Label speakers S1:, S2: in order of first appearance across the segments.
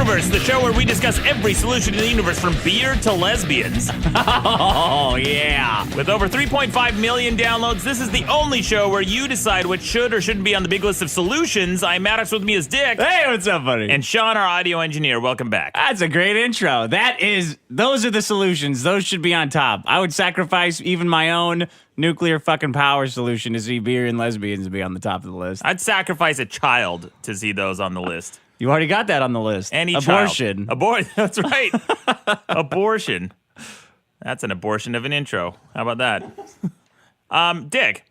S1: Universe, the show where we discuss every solution in the universe from beer to lesbians.
S2: Oh, yeah.
S1: With over 3.5 million downloads, this is the only show where you decide what should or shouldn't be on the big list of solutions. I'm Maddox, with me is Dick.
S2: Hey, what's up, buddy?
S1: And Sean, our audio engineer. Welcome back.
S2: That's a great intro. Those are the solutions. Those should be on top. I would sacrifice even my own nuclear fucking power solution to see beer and lesbians be on the top of the list.
S1: I'd sacrifice a child to see those on the list.
S2: You already got that on the list.
S1: Any
S2: abortion.
S1: Child. That's right. Abortion. That's an abortion of an intro. How about that? Dick.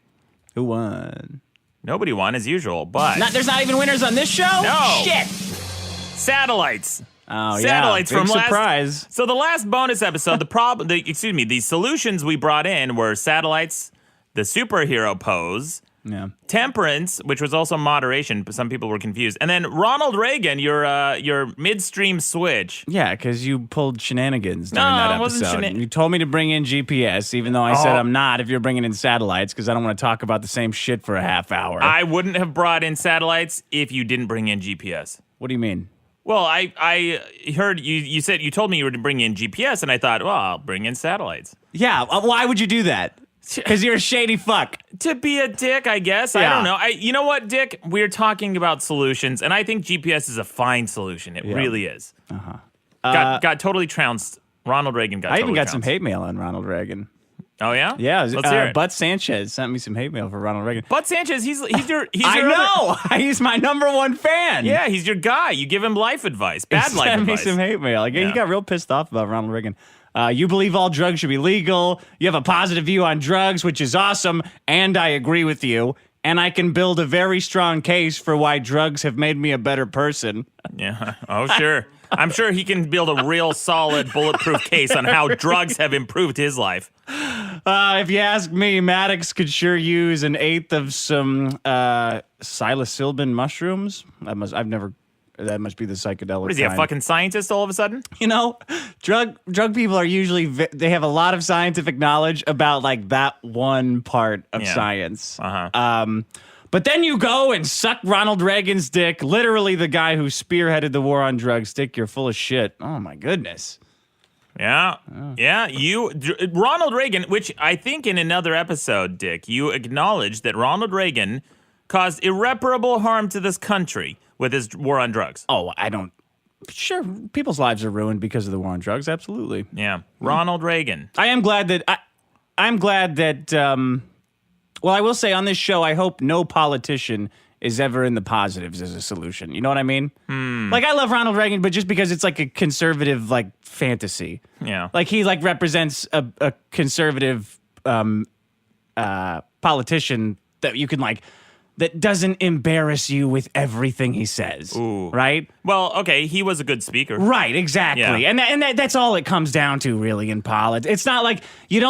S2: Who won?
S1: Nobody won as usual, but
S2: There's not even winners on this show?
S1: No.
S2: Shit.
S1: Satellites.
S2: Oh,
S1: Satellites
S2: yeah.
S1: from
S2: Big
S1: last
S2: surprise.
S1: So the last bonus episode, the solutions we brought in were satellites, the superhero pose,
S2: Yeah.
S1: temperance, which was also moderation, but some people were confused, and then Ronald Reagan, your midstream switch.
S2: Yeah, because you pulled shenanigans during
S1: No,
S2: that
S1: it wasn't
S2: episode. You told me to bring in GPS, even though I said I'm not if you're bringing in satellites, because I don't want to talk about the same shit for a half hour.
S1: I wouldn't have brought in satellites if you didn't bring in GPS.
S2: What do you mean?
S1: Well, I heard you said you told me you were to bring in GPS, and I thought, well, I'll bring in satellites.
S2: Yeah, why would you do that? Because you're a shady fuck.
S1: To be a dick, I guess. I
S2: Yeah.
S1: don't know. You know what, Dick? We're talking about solutions, and I think GPS is a fine solution. It really is. Got totally trounced. Ronald Reagan got
S2: I
S1: totally
S2: even got some
S1: trounced.
S2: hate mail on Ronald Reagan.
S1: Oh, yeah?
S2: Yeah,
S1: Let's hear it.
S2: Butts Sanchez sent me some hate mail for Ronald Reagan.
S1: Butts Sanchez, he's your
S2: I
S1: other-
S2: know! He's my number one fan!
S1: Yeah, he's your guy. You give him life advice. Bad
S2: He
S1: life
S2: sent
S1: advice.
S2: me some hate mail. Like, He got real pissed off about Ronald Reagan. You believe all drugs should be legal. You have a positive view on drugs, which is awesome, and I agree with you. And I can build a very strong case for why drugs have made me a better person.
S1: Yeah. Oh, sure. I'm sure he can build a real solid bulletproof case on how drugs have improved his life.
S2: If you ask me, Maddox could sure use an eighth of some psilocybin mushrooms. That must be the psychedelic.
S1: What is he, a fucking scientist all of a sudden?
S2: You know, drug people are usually they have a lot of scientific knowledge about like that one part of science. But then you go and suck Ronald Reagan's dick, literally the guy who spearheaded the war on drugs. Dick, you're full of shit. Oh my goodness.
S1: Yeah. Yeah. Ronald Reagan, which I think in another episode, Dick, you acknowledged that Ronald Reagan caused irreparable harm to this country with his war on drugs.
S2: Oh, Sure, people's lives are ruined because of the war on drugs. Absolutely.
S1: Yeah. Ronald Reagan.
S2: I am glad that well, I will say on this show, I hope no politician is ever in the positives as a solution. You know what I mean? Like, I love Ronald Reagan, but just because it's like a conservative, like, fantasy.
S1: Yeah.
S2: Like, he, like, represents a conservative politician that you can, like, that doesn't embarrass you with everything he says.
S1: Ooh.
S2: Right?
S1: Well, okay, he was a good speaker.
S2: Right, exactly.
S1: Yeah.
S2: And that's all it comes down to, really, in politics. It's not like you're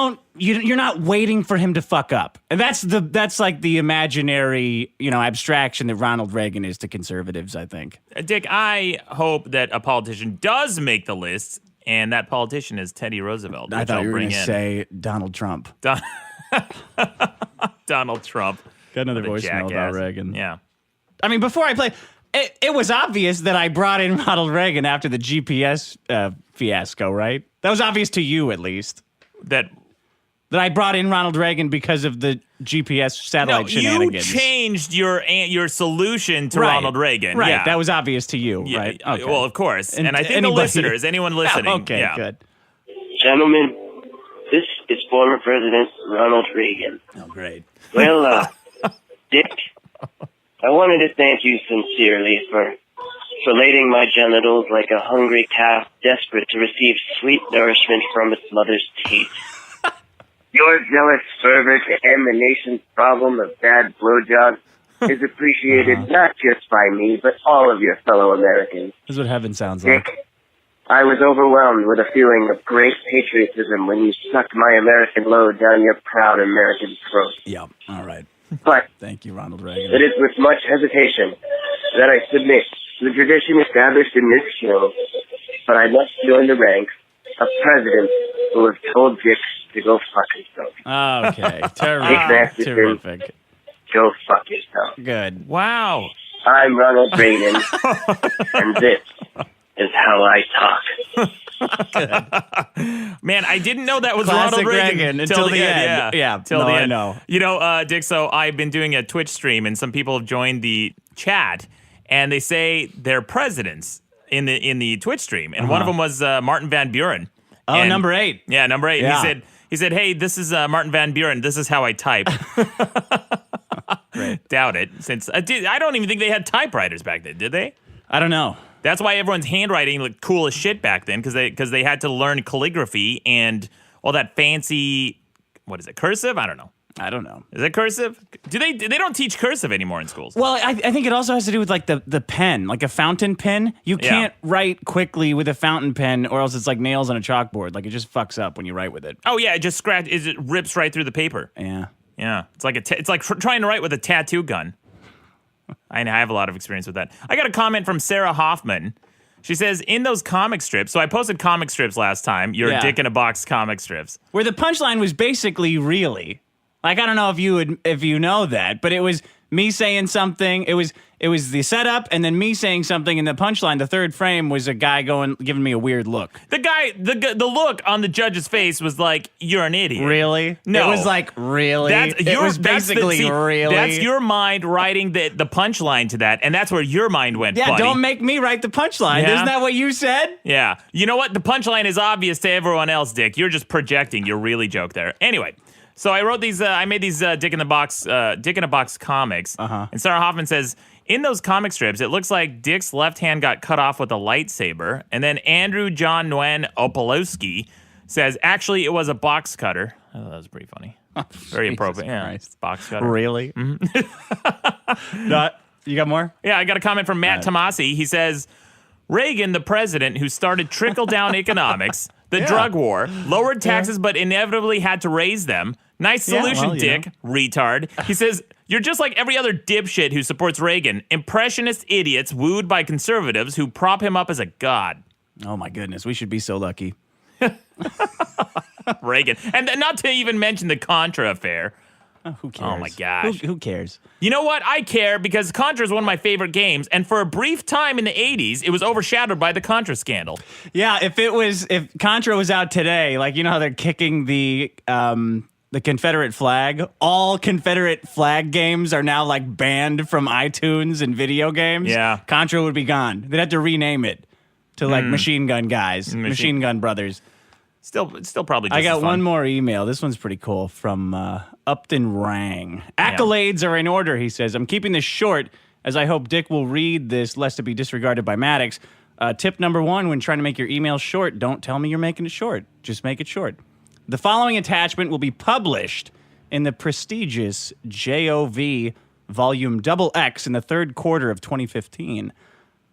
S2: not waiting for him to fuck up. And that's like the imaginary, abstraction that Ronald Reagan is to conservatives, I think.
S1: Dick, I hope that a politician does make the list, and that politician is Teddy Roosevelt.
S2: I thought
S1: I'll
S2: you were
S1: bring
S2: going to
S1: in.
S2: say Donald Trump.
S1: Donald Trump.
S2: Got another
S1: What a
S2: voicemail about
S1: jackass.
S2: Reagan.
S1: Yeah.
S2: I mean, before I play, it was obvious that I brought in Ronald Reagan after the GPS fiasco, right? That was obvious to you, at least.
S1: That
S2: I brought in Ronald Reagan because of the GPS satellite
S1: you
S2: shenanigans.
S1: changed your solution to
S2: Right.
S1: Ronald Reagan.
S2: Right,
S1: Yeah.
S2: that was obvious to you,
S1: Yeah,
S2: right? Okay.
S1: Well, of course. And I think the
S2: anybody-
S1: listeners, anyone listening.
S2: Okay,
S1: yeah.
S2: good.
S3: Gentlemen, this is former President Ronald Reagan.
S2: Oh, great.
S3: Well, Dick, I wanted to thank you sincerely for filleting my genitals like a hungry calf desperate to receive sweet nourishment from its mother's teat. Your jealous fervor to end the nation's problem of bad blowjobs is appreciated not just by me, but all of your fellow Americans.
S2: This is what heaven sounds like.
S3: Dick, I was overwhelmed with a feeling of great patriotism when you sucked my American load down your proud American throat.
S2: Yeah, all right.
S3: But
S2: Thank you, Ronald Reagan.
S3: it is with much hesitation that I submit to the tradition established in this show, but I must join the ranks of presidents who have told dicks to go fuck himself.
S2: Okay,
S3: Exactly.
S2: terrific.
S3: Go fuck yourself.
S2: Good.
S1: Wow.
S3: I'm Ronald Reagan, and this is how I talk.
S1: Man, I didn't know that was
S2: Classic
S1: Ronald Reagan
S2: Reagan until the end. Yeah,
S1: till
S2: no,
S1: the
S2: I
S1: end.
S2: know.
S1: You know, Dick, so I've been doing a Twitch stream, and some people have joined the chat, and they say they're presidents in the Twitch stream, and one of them was Martin Van Buren.
S2: Oh,
S1: And-
S2: number 8.
S1: Yeah, number 8.
S2: Yeah.
S1: He said, hey, this is Martin Van Buren. This is how I type.
S2: Great.
S1: Doubt it, since I don't even think they had typewriters back then, did they?
S2: I don't know.
S1: That's why everyone's handwriting looked cool as shit back then, because they had to learn calligraphy and all that fancy, what is it, cursive? I don't know.
S2: I don't know.
S1: Is it cursive? They don't teach cursive anymore in schools?
S2: Well, I think it also has to do with like the pen, like a fountain pen. You can't write quickly with a fountain pen, or else it's like nails on a chalkboard. Like it just fucks up when you write with it.
S1: Oh yeah, it just it rips right through the paper.
S2: Yeah.
S1: Yeah, it's like trying to write with a tattoo gun. I have a lot of experience with that. I got a comment from Sarah Hoffman. She says, in those comic strips, so I posted comic strips last time, your Dick in a Box comic strips.
S2: Where the punchline was basically really. Like, I don't know if you know that, but it was me saying something. It was the setup, and then me saying something, and the punchline, the third frame, was a guy giving me a weird look.
S1: The look on the judge's face was like, you're an idiot.
S2: Really?
S1: No.
S2: It was like, really? It was basically, really?
S1: That's your mind writing the punchline to that, and that's where your mind went,
S2: Yeah,
S1: buddy.
S2: don't make me write the punchline.
S1: Yeah.
S2: Isn't that what you said?
S1: Yeah. You know what? The punchline is obvious to everyone else, Dick. You're just projecting your really joke there. Anyway. So I wrote these. I made these Dick in a Box comics. And Sarah Hoffman says, in those comic strips, it looks like Dick's left hand got cut off with a lightsaber, and then Andrew John Nguyen Opolowski says, actually, it was a box cutter. Oh, that was pretty funny. Very appropriate. Yeah,
S2: Christ.
S1: box cutter.
S2: Really? Mm-hmm. You got more?
S1: Yeah, I got a comment from Matt Tomasi. He says, Reagan, the president who started trickle-down economics, the drug war, lowered taxes but inevitably had to raise them. Nice solution, Dick, retard. He says, you're just like every other dipshit who supports Reagan. Impressionist idiots wooed by conservatives who prop him up as a god.
S2: Oh, my goodness. We should be so lucky.
S1: Reagan. And not to even mention the Contra affair.
S2: Oh, who cares?
S1: Oh, my gosh.
S2: Who cares?
S1: You know what? I care because Contra is one of my favorite games, and for a brief time in the 80s, it was overshadowed by the Contra scandal.
S2: Yeah, if Contra was out today, like, you know how they're kicking the Confederate flag? All Confederate flag games are now, like, banned from iTunes and video games.
S1: Yeah.
S2: Contra would be gone. They'd have to rename it to, like, Machine Gun Guys, Machine Gun Brothers.
S1: Still probably just
S2: I got
S1: as fun.
S2: one more email. This one's pretty cool from Upton Rang. Accolades are in order, he says. I'm keeping this short as I hope Dick will read this lest it be disregarded by Maddox. Tip number 1, when trying to make your email short, don't tell me you're making it short. Just make it short. The following attachment will be published in the prestigious JOV Volume XX in the third quarter of 2015.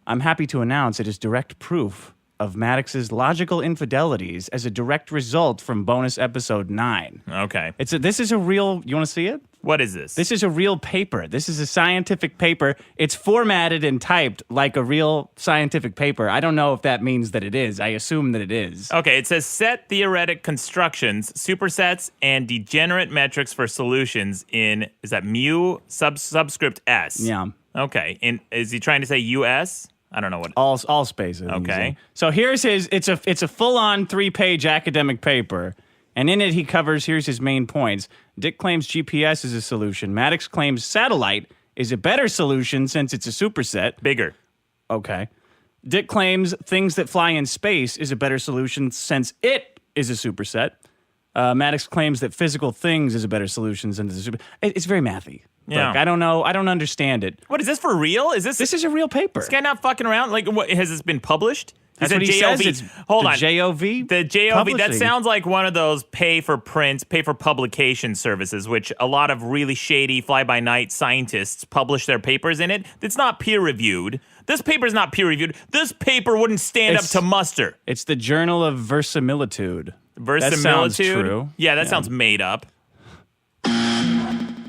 S2: I'm happy to announce it is direct proof of Maddox's logical infidelities as a direct result from bonus episode 9.
S1: Okay.
S2: This is a real, you want to see it?
S1: What is this?
S2: This is a real paper. This is a scientific paper. It's formatted and typed like a real scientific paper. I don't know if that means that it is. I assume that it is.
S1: Okay, it says set theoretic constructions, supersets, and degenerate metrics for solutions in, is that mu subscript S?
S2: Yeah.
S1: Okay, and is he trying to say US? I don't know what.
S2: All spaces.
S1: Okay.
S2: So here's his. It's a full-on 3-page academic paper, and in it he covers. Here's his main points. Dick claims GPS is a solution. Maddox claims satellite is a better solution since it's a superset.
S1: Bigger.
S2: Okay. Dick claims things that fly in space is a better solution since it is a superset. Maddox claims that physical things is a better solution since it's a super. It's very mathy.
S1: Yeah.
S2: Like, I don't know. I don't understand it.
S1: What is this for real? Is this
S2: This is a real paper.
S1: this guy not fucking around? Like, what has this been published?
S2: That's
S1: Is
S2: what
S1: it
S2: he
S1: JOV?
S2: says. It's
S1: Hold
S2: the
S1: on.
S2: JOV.
S1: The JOV, that
S2: publishing.
S1: sounds like one of those pay for print, pay for publication services, which a lot of really shady fly-by-night scientists publish their papers in it. It's not peer-reviewed. This paper is not peer-reviewed. This paper wouldn't stand up to muster.
S2: It's the Journal of Verisimilitude.
S1: Verisimilitude?
S2: That sounds true.
S1: Yeah, that sounds made up.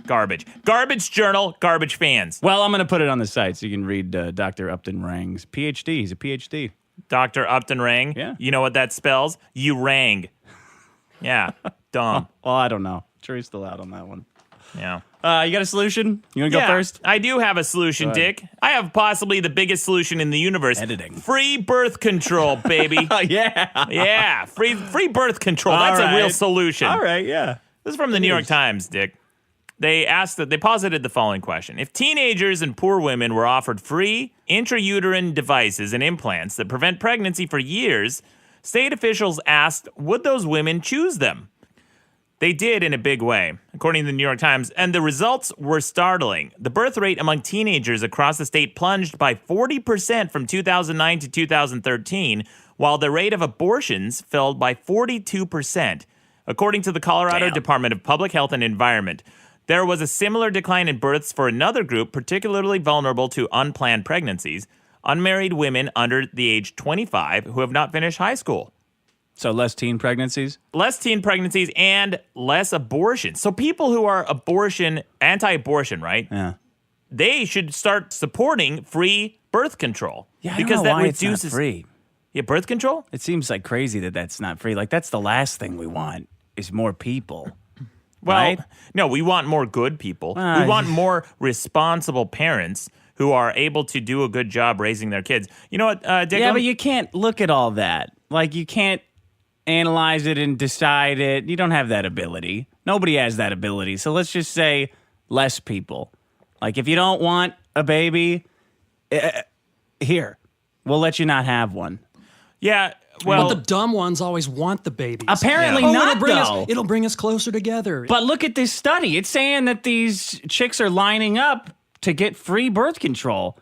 S1: Garbage. Garbage journal, garbage fans.
S2: Well, I'm going to put it on the site so you can read Dr. Upton Rang's PhD. He's a PhD.
S1: Dr. Upton Rang.
S2: Yeah.
S1: You know what that spells? You rang. Yeah. Dumb.
S2: Well, I don't know. Jury's still out on that one.
S1: Yeah.
S2: You got a solution? You want to go first?
S1: I do have a solution, Dick. I have possibly the biggest solution in the universe.
S2: Editing.
S1: Free birth control, baby.
S2: Yeah.
S1: Yeah, free birth control. That's a real solution.
S2: All right, yeah.
S1: This is from the New York Times, Dick. They posited the following question. If teenagers and poor women were offered free intrauterine devices and implants that prevent pregnancy for years, state officials asked, would those women choose them? They did in a big way, according to the New York Times, and the results were startling. The birth rate among teenagers across the state plunged by 40% from 2009 to 2013, while the rate of abortions fell by 42%, according to the Colorado Department of Public Health and Environment. There was a similar decline in births for another group particularly vulnerable to unplanned pregnancies, unmarried women under the age 25 who have not finished high school.
S2: So less teen pregnancies?
S1: Less teen pregnancies and less abortion. So people who are anti-abortion, right?
S2: Yeah.
S1: They should start supporting free birth control.
S2: Yeah,
S1: because
S2: I don't know
S1: that
S2: why
S1: reduces
S2: it's not free.
S1: Yeah, birth control?
S2: It seems like crazy that that's not free. Like, that's the last thing we want is more people.
S1: Well,
S2: right?
S1: No, we want more good people. We want more responsible parents who are able to do a good job raising their kids. You know what, Dick?
S2: Yeah, but you can't look at all that. Like, you can't analyze it and decide it. You don't have that ability. Nobody has that ability. So let's just say less people. Like, if you don't want a baby, here, we'll let you not have one.
S1: Yeah, well,
S4: but the dumb ones always want the babies.
S2: Apparently not, though.
S4: It'll bring us closer together.
S2: But look at this study. It's saying that these chicks are lining up to get free birth control.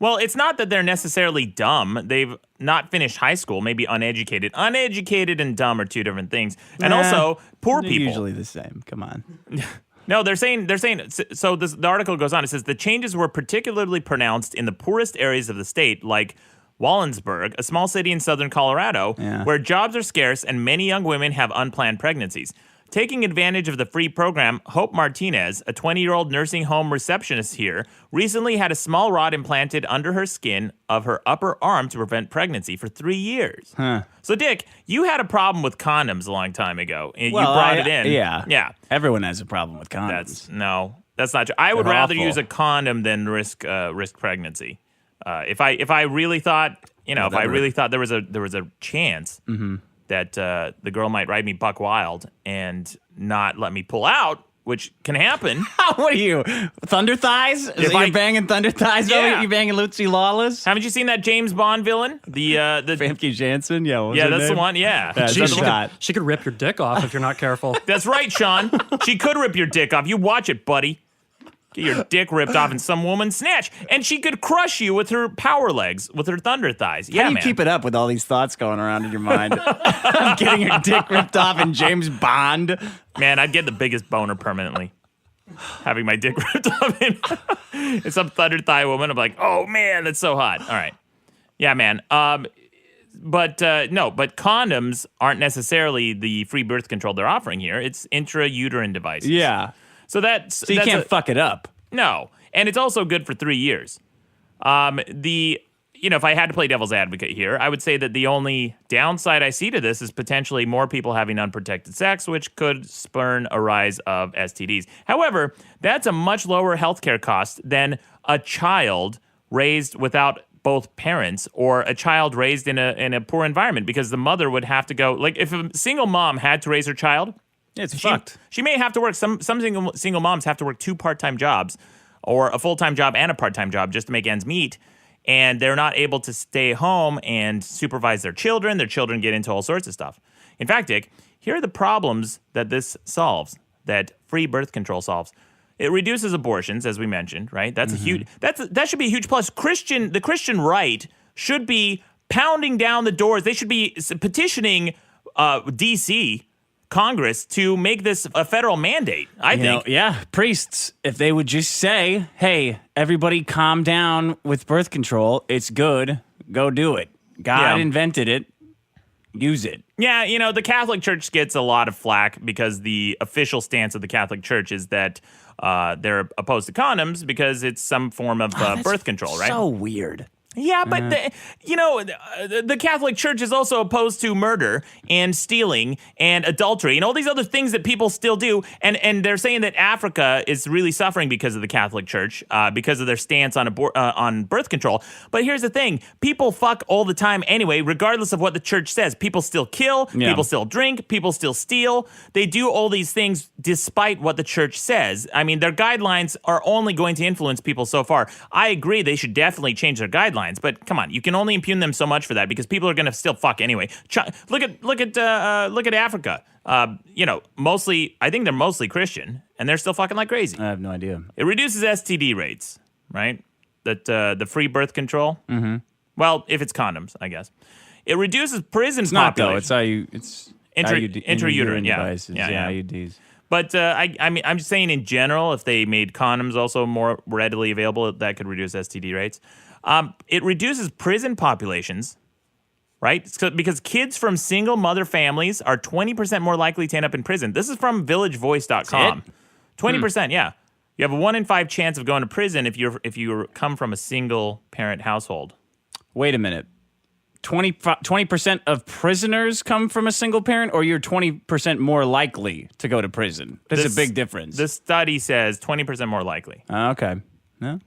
S1: well, it's not that they're necessarily dumb. They've not finished high school, maybe uneducated. Uneducated and dumb are two different things. And also, poor
S2: They're
S1: people.
S2: usually the same. Come on.
S1: No, they're saying, so the article goes on. It says the changes were particularly pronounced in the poorest areas of the state, like Wallensburg, a small city in southern Colorado, where jobs are scarce and many young women have unplanned pregnancies. Taking advantage of the free program, Hope Martinez, a 20-year-old nursing home receptionist here, recently had a small rod implanted under her skin of her upper arm to prevent pregnancy for 3 years. So, Dick, you had a problem with condoms a long time ago. You brought it in.
S2: Yeah.
S1: Yeah.
S2: Everyone has a problem with condoms.
S1: That's not true. I would
S2: They're
S1: rather
S2: awful.
S1: use a condom than risk pregnancy. If I really thought, if I really thought there was a chance that the girl might ride me buck wild and not let me pull out, which can happen.
S2: What are you, Thunder Thighs? Is that you banging Thunder Thighs?
S1: Yeah.
S2: You banging Lucy Lawless?
S1: Haven't you seen that James Bond villain? The
S2: Famke Janssen? Yeah, what was her
S1: that's the
S2: name?
S1: one. Yeah,
S2: Yeah,
S4: Gee,
S2: that's hot.
S4: she could rip your dick off if you're not careful.
S1: that's right, Sean. She could rip your dick off. You watch it, buddy. Get your dick ripped off in some woman's snatch, and she could crush you with her power legs, with her thunder thighs. Yeah,
S2: How do you
S1: man.
S2: keep it up with all these thoughts going around in your mind? I'm getting your dick ripped off in James Bond.
S1: Man, I'd get the biggest boner permanently. Having my dick ripped off in some thunder thigh woman. I'm like, oh man, that's so hot. All right. Yeah, man. But condoms aren't necessarily the free birth control they're offering here. It's intrauterine devices.
S2: Yeah.
S1: So you
S2: You can't fuck it up.
S1: No. And it's also good for 3 years. If I had to play devil's advocate here, I would say that the only downside I see to this is potentially more people having unprotected sex, which could spurn a rise of STDs. However, that's a much lower healthcare cost than a child raised without both parents or a child raised in a poor environment, because the mother would have to go, like if a single mom had to raise her child,
S2: It's fucked.
S1: she may have to work. Some single moms have to work 2 part-time jobs or a full-time job and a part-time job just to make ends meet. And they're not able to stay home and supervise their children. Their children get into all sorts of stuff. In fact, Dick, here are the problems that this solves, that free birth control solves. It reduces abortions, as we mentioned, right? That's a huge. That should be a huge plus. The Christian right should be pounding down the doors. They should be petitioning D.C. Congress to make this a federal mandate, I think.
S2: Priests, if they would just say, hey, everybody calm down with birth control. It's good. Go do it. God invented it. Use it.
S1: Yeah, the Catholic Church gets a lot of flack because the official stance of the Catholic Church is that they're opposed to condoms because it's some form of birth control, right?
S2: So weird.
S1: Yeah, but the Catholic Church is also opposed to murder and stealing and adultery and all these other things that people still do. And they're saying that Africa is really suffering because of the Catholic Church, because of their stance on birth control. But here's the thing: people fuck all the time anyway, regardless of what the church says. People still kill.
S2: Yeah.
S1: People still drink. People still steal. They do all these things despite what the church says. I mean, their guidelines are only going to influence people so far. I agree they should definitely change their guidelines. But come on, you can only impugn them so much for that because people are going to still fuck anyway. Look at Africa. Mostly, I think they're mostly Christian, and they're still fucking like crazy.
S2: I have no idea.
S1: It reduces STD rates, right? That the free birth control. Mm-hmm. Well, if it's condoms, I guess. It reduces prison population.
S2: It's not though. It's
S1: intrauterine
S2: devices.
S1: Yeah.
S2: IUDs.
S1: But I mean, I'm just saying in general, if they made condoms also more readily available, that could reduce STD rates. It reduces prison populations, right? Because kids from single mother families are 20% more likely to end up in prison. This is from villagevoice.com. 20%, yeah. You have a 1 in 5 chance of going to prison if you come from a single parent household.
S2: Wait a minute. 20% of prisoners come from a single parent, or you're 20% more likely to go to prison? There's a big difference.
S1: The study says 20% more likely.
S2: Okay. No?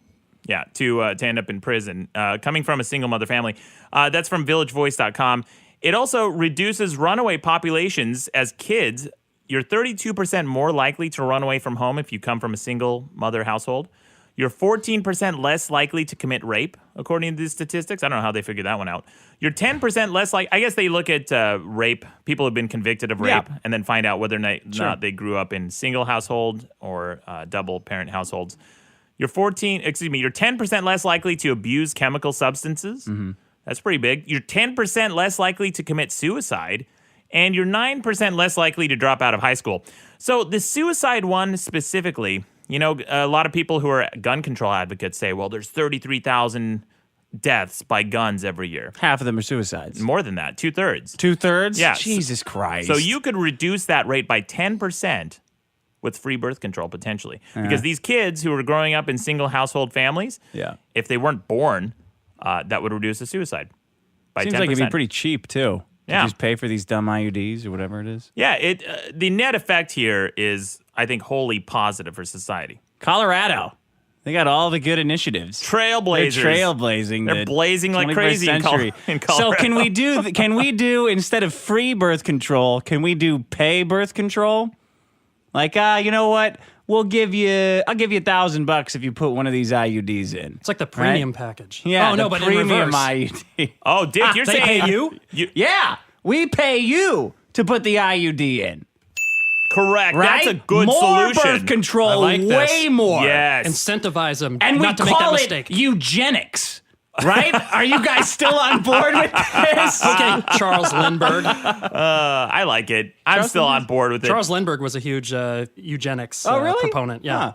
S1: Yeah, to end up in prison, coming from a single mother family. That's from villagevoice.com. It also reduces runaway populations as kids. You're 32% more likely to run away from home if you come from a single mother household. You're 14% less likely to commit rape, according to these statistics. I don't know how they figured that one out. You're 10% less like. I guess they look at rape. People have been convicted of rape and then find out whether or not they grew up in single household or double parent households. You're 10% less likely to abuse chemical substances. Mm-hmm. That's pretty big. You're 10% less likely to commit suicide, and you're 9% less likely to drop out of high school. So the suicide one specifically, a lot of people who are gun control advocates say, well, there's 33,000 deaths by guns every year.
S2: Half of them are suicides.
S1: More than that, 2/3.
S2: 2/3?
S1: Yeah.
S2: Jesus Christ.
S1: So you could reduce that rate by 10%. With free birth control, potentially. Because these kids who are growing up in single household families, if they weren't born, that would reduce the suicide by 10%.
S2: Seems like it'd be pretty cheap, too.
S1: Yeah.
S2: Just pay for these dumb IUDs or whatever it is.
S1: Yeah, the net effect here is, I think, wholly positive for society.
S2: Colorado. They got all the good initiatives.
S1: Trailblazers.
S2: They're trailblazing.
S1: They're blazing like crazy in Colorado.
S2: So can we do, instead of free birth control, can we do pay birth control? Like, you know what? I'll give you $1,000 if you put one of these IUDs in.
S4: It's like the premium package.
S2: Yeah.
S4: Oh, no, but
S2: premium
S4: in reverse.
S2: IUD.
S1: Oh, Dick, you're
S4: They
S1: saying
S4: pay you?
S2: Yeah. We pay you to put the IUD in.
S1: Correct.
S2: Right?
S1: That's a good
S2: more
S1: solution.
S2: Birth control,
S4: I like this.
S2: way more.
S1: Yes.
S4: Incentivize them
S2: And
S4: not
S2: we
S4: to make that
S2: call it
S4: mistake.
S2: eugenics. Right? Are you guys still on board with this?
S4: Okay, Charles Lindbergh.
S1: I like it. I'm still on board with it.
S4: Charles Lindbergh was a huge eugenics
S2: really?
S4: proponent. Yeah.
S2: Huh.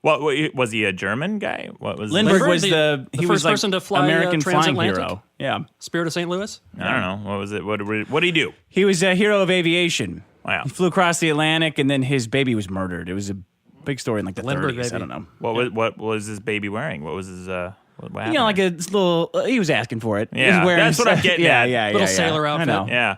S1: What was he, a German guy? What was
S2: Lindbergh
S4: Lindbergh,
S2: was
S4: the
S2: he was
S4: first
S2: like
S4: person to fly
S2: American flying
S4: transatlantic?
S2: hero. Yeah.
S4: Spirit of St. Louis?
S1: I don't know. What was it? What did he do?
S2: He was a hero of aviation.
S1: Wow.
S2: He flew across the Atlantic, and then his baby was murdered. It was a big story in like the
S4: Lindbergh
S2: 30s.
S4: baby.
S2: I don't know.
S1: What was his baby wearing? What was his what happened?
S2: Like a little. He was asking for it. He
S1: Yeah,
S2: was wearing
S1: that's what I'm getting
S2: yeah,
S1: at.
S2: Yeah,
S4: Little
S2: yeah,
S4: sailor
S2: I
S4: outfit.
S2: know.
S1: Yeah.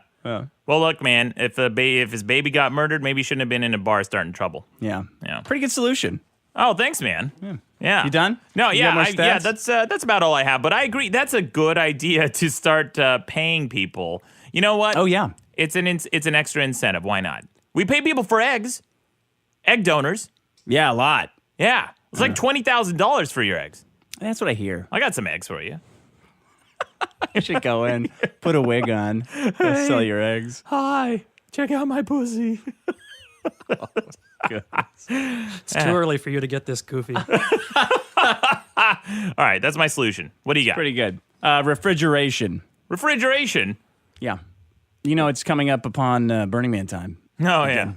S1: Well, look, man. If his baby got murdered, maybe he shouldn't have been in a bar starting trouble.
S2: Yeah.
S1: Yeah.
S2: Pretty good solution.
S1: Oh, thanks, man. Yeah.
S2: You done?
S1: No,
S2: You
S1: yeah,
S2: got more stats?
S1: that's about all I have. But I agree, that's a good idea to start paying people. You know what?
S2: Oh, yeah.
S1: It's an extra incentive. Why not? We pay people for eggs, egg donors.
S2: Yeah, a lot.
S1: Yeah, it's like $20,000 for your eggs.
S2: That's what I hear.
S1: I got some eggs for you.
S2: You should go in, put a wig on, and sell your eggs.
S1: Hi, check out my pussy.
S4: It's too early for you to get this goofy.
S1: All right, that's my solution. What do you got?
S2: Pretty good. Refrigeration.
S1: Refrigeration.
S2: Yeah. It's coming up upon Burning Man time,
S1: Oh, yeah.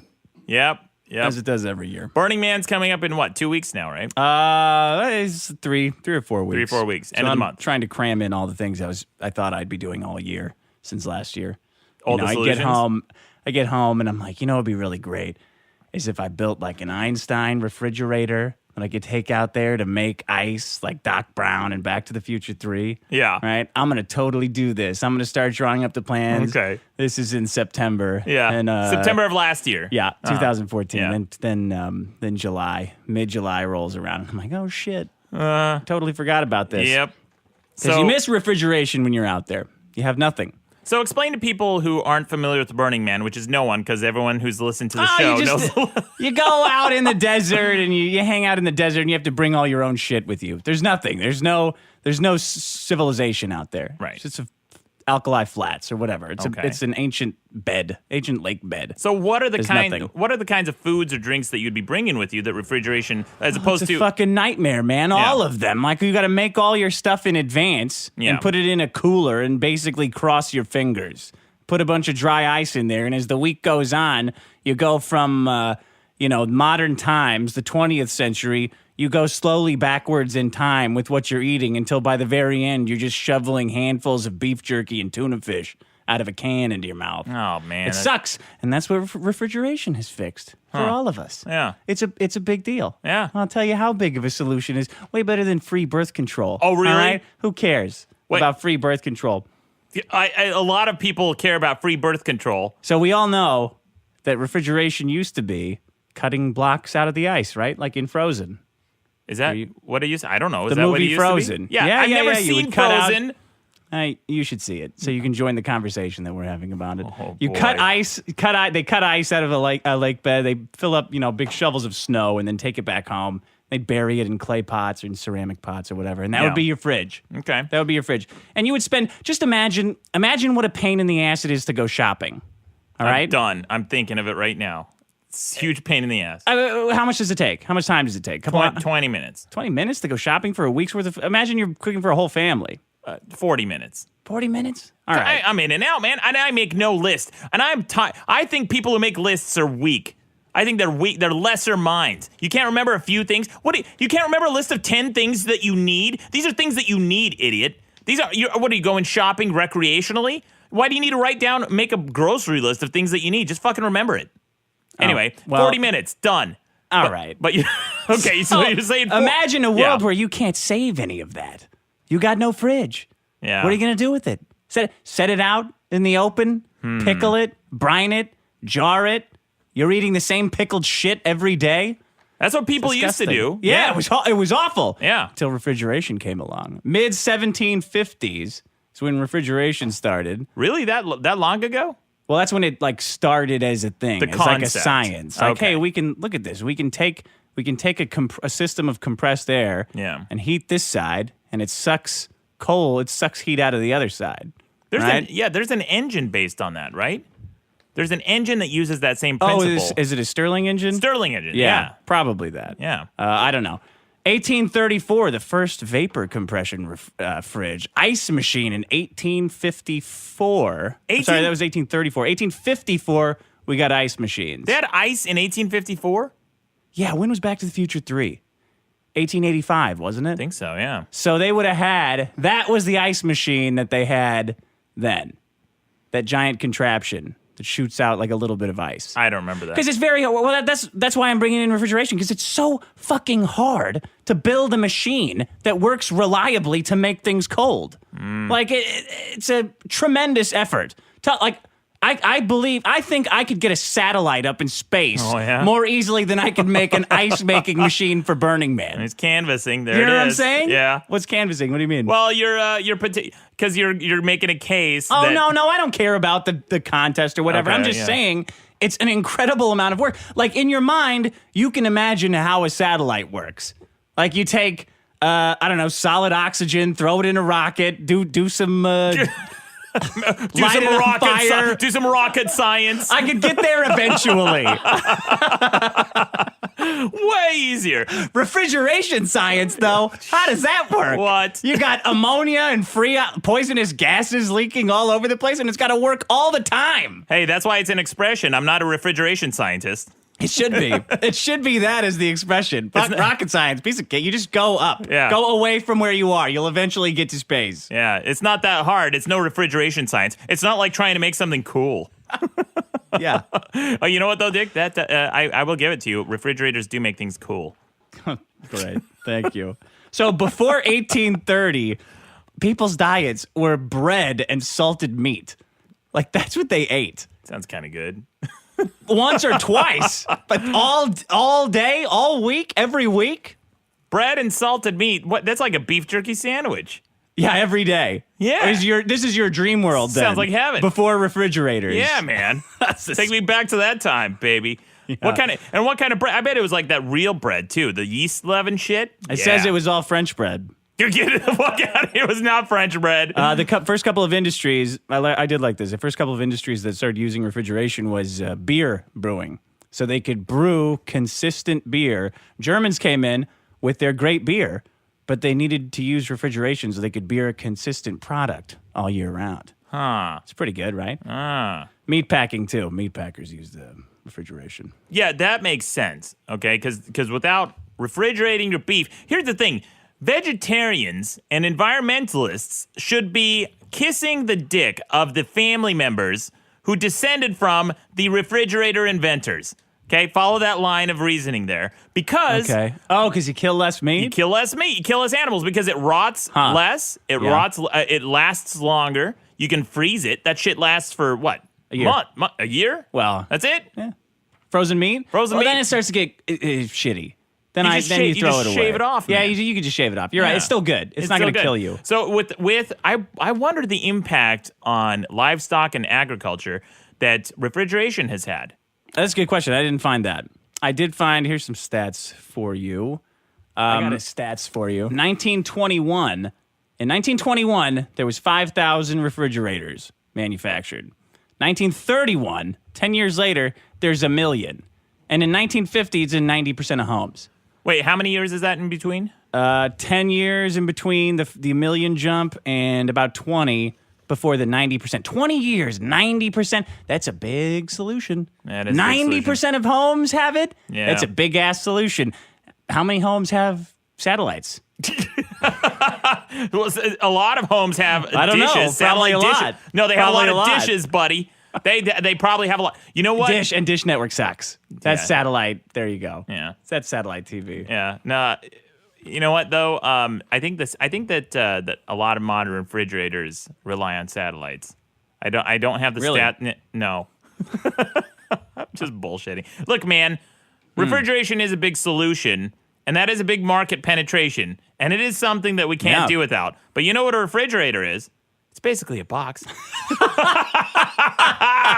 S1: Yep.
S2: as it does every year.
S1: Burning Man's coming up in what, 2 weeks now, right?
S2: It's three or 4 weeks.
S1: 3 or 4 weeks. End of the
S2: I'm
S1: month.
S2: trying to cram in all the things I thought I'd be doing all year since last year.
S1: All the
S2: I
S1: solutions?
S2: get home and I'm like, it'd be really great is if I built like an Einstein refrigerator that I could take out there to make ice like Doc Brown and Back to the Future 3.
S1: Yeah.
S2: Right? I'm going to totally do this. I'm going to start drawing up the plans.
S1: Okay.
S2: This is in September.
S1: Yeah.
S2: And,
S1: September of last year.
S2: Yeah, 2014.
S1: Yeah.
S2: Then July, mid-July rolls around. And I'm like, oh, shit. Totally forgot about this.
S1: Yep.
S2: Because you miss refrigeration when you're out there. You have nothing.
S1: So explain to people who aren't familiar with Burning Man, which is no one, because everyone who's listened to the
S2: Oh,
S1: show
S2: you
S1: knows.
S2: just you go out in the desert and you hang out in the desert and you have to bring all your own shit with you. There's nothing. There's no civilization out there.
S1: Right.
S2: It's just alkali flats or whatever.
S1: Okay.
S2: It's an ancient lake bed.
S1: So what are the
S2: There's
S1: kind?
S2: nothing.
S1: What are the kinds of foods or drinks that you'd be bringing with you that refrigeration, as opposed
S2: It's a
S1: to?
S2: fucking nightmare, man. All of them. Like you got to make all your stuff in advance
S1: Yeah.
S2: and put it in a cooler and basically cross your fingers. Put a bunch of dry ice in there, and as the week goes on, you go from modern times, the 20th century. You go slowly backwards in time with what you're eating until by the very end, you're just shoveling handfuls of beef jerky and tuna fish out of a can into your mouth.
S1: Oh man,
S2: It sucks, and that's what refrigeration has fixed for all of us.
S1: Yeah.
S2: It's a big deal.
S1: Yeah.
S2: I'll tell you how big of a solution is. Way better than free birth control.
S1: Oh, really?
S2: All right? Who cares
S1: Wait.
S2: about free birth control?
S1: A lot of people care about free birth control.
S2: So we all know that refrigeration used to be cutting blocks out of the ice, right? Like in Frozen.
S1: Is that
S2: you-
S1: what it used? I don't know. Is
S2: The
S1: that what it
S2: movie
S1: used to be?
S2: Frozen.
S1: Yeah,
S2: Yeah,
S1: I've
S2: yeah,
S1: never
S2: yeah, you
S1: seen
S2: would cut out-
S1: Frozen.
S2: You should see it so you can join the conversation that we're having about it.
S1: Oh,
S2: You
S1: boy.
S2: cut ice, they cut ice out of a lake bed. They fill up, big shovels of snow and then take it back home. They bury it in clay pots or in ceramic pots or whatever, and that
S1: Yeah.
S2: would be your fridge.
S1: Okay.
S2: That would be your fridge. And you would just imagine what a pain in the ass it is to go shopping. All
S1: I'm
S2: right?
S1: done. I'm thinking of it right now. It's a huge pain in the ass.
S2: How much does it take? How much time does it take?
S1: 20 minutes.
S2: 20 minutes to go shopping for a week's worth of. Imagine you're cooking for a whole family.
S1: 40 minutes.
S2: 40 minutes? All right.
S1: I'm in and out, man. And I make no list. And I think people who make lists are weak. I think they're weak. They're lesser minds. You can't remember a few things. You can't remember a list of 10 things that you need? These are things that you need, idiot. What are you going shopping recreationally? Why do you need to make a grocery list of things that you need? Just fucking remember it. Anyway,
S2: well-
S1: 40 minutes, done.
S2: All right.
S1: But you, okay, so you're saying
S2: Imagine a world
S1: Yeah.
S2: where you can't save any of that. You got no fridge.
S1: Yeah.
S2: What are you going to do with it? Set it out in the open, pickle it, brine it, jar it. You're eating the same pickled shit every day.
S1: That's what people used to do.
S2: Yeah, it was awful.
S1: Yeah.
S2: Until refrigeration came along. Mid 1750s is when refrigeration started.
S1: Really? That long ago?
S2: Well, that's when it started as a thing,
S1: The
S2: as like a
S1: concept.
S2: science. Like,
S1: Okay.
S2: hey, we can look at this. We can take a system of compressed air,
S1: Yeah.
S2: and heat this side, and it sucks heat out of the other side.
S1: There's
S2: right?
S1: there's an engine based on that, right? There's an engine that uses that same
S2: Oh,
S1: principle.
S2: is it a Stirling engine?
S1: Stirling engine.
S2: Yeah, probably that.
S1: Yeah.
S2: I don't know. 1834, the first vapor compression fridge. Ice machine in 1854. I'm sorry, that was 1834. 1854, we got ice machines.
S1: They had ice in 1854?
S2: Yeah, when was Back to the Future 3? 1885, wasn't it?
S1: I think so, yeah.
S2: So they would have had, that was the ice machine that they had then. That giant contraption that shoots out like a little bit of ice.
S1: I don't remember that.
S2: Because it's very well. That's why I'm bringing in refrigeration, because it's so fucking hard to build a machine that works reliably to make things cold. Like it's a tremendous effort. I think I could get a satellite up in space
S1: Oh, yeah?
S2: more easily than I could make an ice making machine for Burning Man.
S1: It's canvassing. There
S2: You know
S1: it
S2: what I'm
S1: is.
S2: saying?
S1: Yeah.
S2: What's canvassing? What do you mean?
S1: Well, because you're making a case.
S2: Oh,
S1: that,
S2: no, I don't care about the contest or whatever.
S1: Okay,
S2: I'm just
S1: yeah.
S2: saying it's an incredible amount of work. Like, in your mind, you can imagine how a satellite works. Like, you take, solid oxygen, throw it in a rocket, do some... light it on fire.
S1: Do some rocket science.
S2: I could get there eventually.
S1: Way easier.
S2: Refrigeration science, though, how does that work?
S1: What?
S2: You got ammonia and poisonous gases leaking all over the place, and it's got to work all the time.
S1: Hey, that's why it's an expression. I'm not a refrigeration scientist.
S2: It should be. It should be that as the expression. Fuck rocket science, piece of cake. You just go up.
S1: Yeah.
S2: Go away from where you are. You'll eventually get to space.
S1: Yeah, it's not that hard. It's no refrigeration science. It's not like trying to make something cool.
S2: Yeah.
S1: Oh, you know what though, Dick? That I will give it to you. Refrigerators do make things cool.
S2: Great. Thank you. So before 1830, people's diets were bread and salted meat. Like, that's what they ate.
S1: Sounds kind of good.
S2: Once or twice, but all day, all week, every week.
S1: Bread and salted meat. What? That's like a beef jerky sandwich.
S2: Yeah, every day.
S1: Yeah.
S2: This is your dream world then.
S1: Sounds like heaven.
S2: Before refrigerators.
S1: Yeah, man. Take me back to that time, baby. Yeah. What kind of bread? I bet it was like that real bread too. The yeast leaven shit.
S2: It says it was all French bread.
S1: You're getting the fuck out of here. It was not French bread.
S2: First couple of industries, I did like this. The first couple of industries that started using refrigeration was beer brewing. So they could brew consistent beer. Germans came in with their great beer, but they needed to use refrigeration so they could beer a consistent product all year round.
S1: Huh.
S2: It's pretty good, right? Meat packing, too. Meat packers use the refrigeration.
S1: Yeah, that makes sense, okay? Because without refrigerating your beef, here's the thing. Vegetarians and environmentalists should be kissing the dick of the family members who descended from the refrigerator inventors. Okay, follow that line of reasoning there. Because
S2: because you kill less meat?
S1: you kill less meat, you kill less animals because it rots less, it lasts longer. You can freeze it. That shit lasts for what?
S2: A year.
S1: A year?
S2: Well,
S1: that's it?
S2: Yeah. Frozen meat?
S1: Frozen meat.
S2: Then it starts to get shitty. Then
S1: You
S2: you
S1: just
S2: throw
S1: you
S2: it
S1: just
S2: away.
S1: shave it off,
S2: Yeah,
S1: man.
S2: you can just shave it off. You're right.
S1: Yeah.
S2: It's still good. It's not
S1: still
S2: going to
S1: good.
S2: kill you.
S1: So I wonder the impact on livestock and agriculture that refrigeration has had.
S2: That's a good question. I didn't find that. I did find, here's some stats for you.
S1: I got stats for you.
S2: 1921. In 1921, there was 5,000 refrigerators manufactured. 1931, 10 years later, there's 1 million. And in 1950, it's in 90% of homes.
S1: Wait, how many years is that in between?
S2: 10 years in between the million jump and about 20 before the 90%. 20 years, 90%. That's a big solution.
S1: That is a big
S2: 90% of homes have it?
S1: Yeah.
S2: That's a big ass solution. How many homes have satellites?
S1: Well, a lot of homes have
S2: I don't
S1: dishes.
S2: know. Probably
S1: satellite
S2: a
S1: dishes.
S2: lot.
S1: No, they have
S2: Probably
S1: a
S2: a
S1: lot
S2: lot.
S1: of dishes, buddy. They probably have a lot. You know what?
S2: Dish and Dish Network sucks. That's
S1: Yeah.
S2: satellite. There you go.
S1: Yeah.
S2: That's satellite TV.
S1: Yeah. No. You know what though? I think that a lot of modern refrigerators rely on satellites. I don't have the
S2: Really?
S1: No. I'm just bullshitting. Look, man, refrigeration is a big solution, and that is a big market penetration, and it is something that we can't
S2: Yeah.
S1: do without. But you know what a refrigerator is? It's basically a box.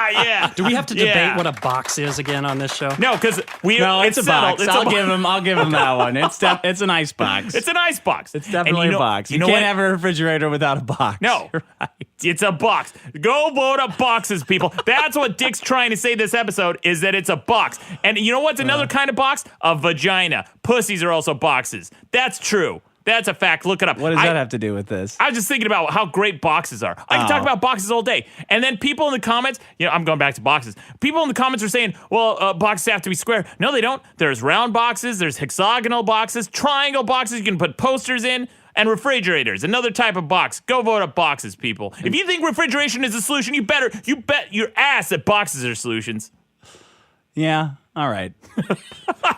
S1: Yeah.
S4: Do we have to debate what a box is again on this show?
S1: No, because
S2: No, it's a
S1: settled.
S2: box.
S1: It's
S2: I'll give him that one. It's an ice box.
S1: It's an ice box.
S2: It's definitely a box. You
S1: know
S2: can't
S1: what?
S2: have a refrigerator without a box.
S1: No.
S2: You're right.
S1: It's a box. Go vote up boxes, people. That's what Dick's trying to say this episode is that it's a box. And you know what's another kind of box? A vagina. Pussies are also boxes. That's true. That's a fact. Look it up.
S2: What does that have to do with this?
S1: I was just thinking about how great boxes are. I can talk about boxes all day. And then people in the comments, I'm going back to boxes. People in the comments are saying, well, boxes have to be square. No, they don't. There's round boxes, there's hexagonal boxes, triangle boxes you can put posters in, and refrigerators, another type of box. Go vote up boxes, people. If you think refrigeration is a solution, you bet your ass that boxes are solutions.
S2: Yeah. All right.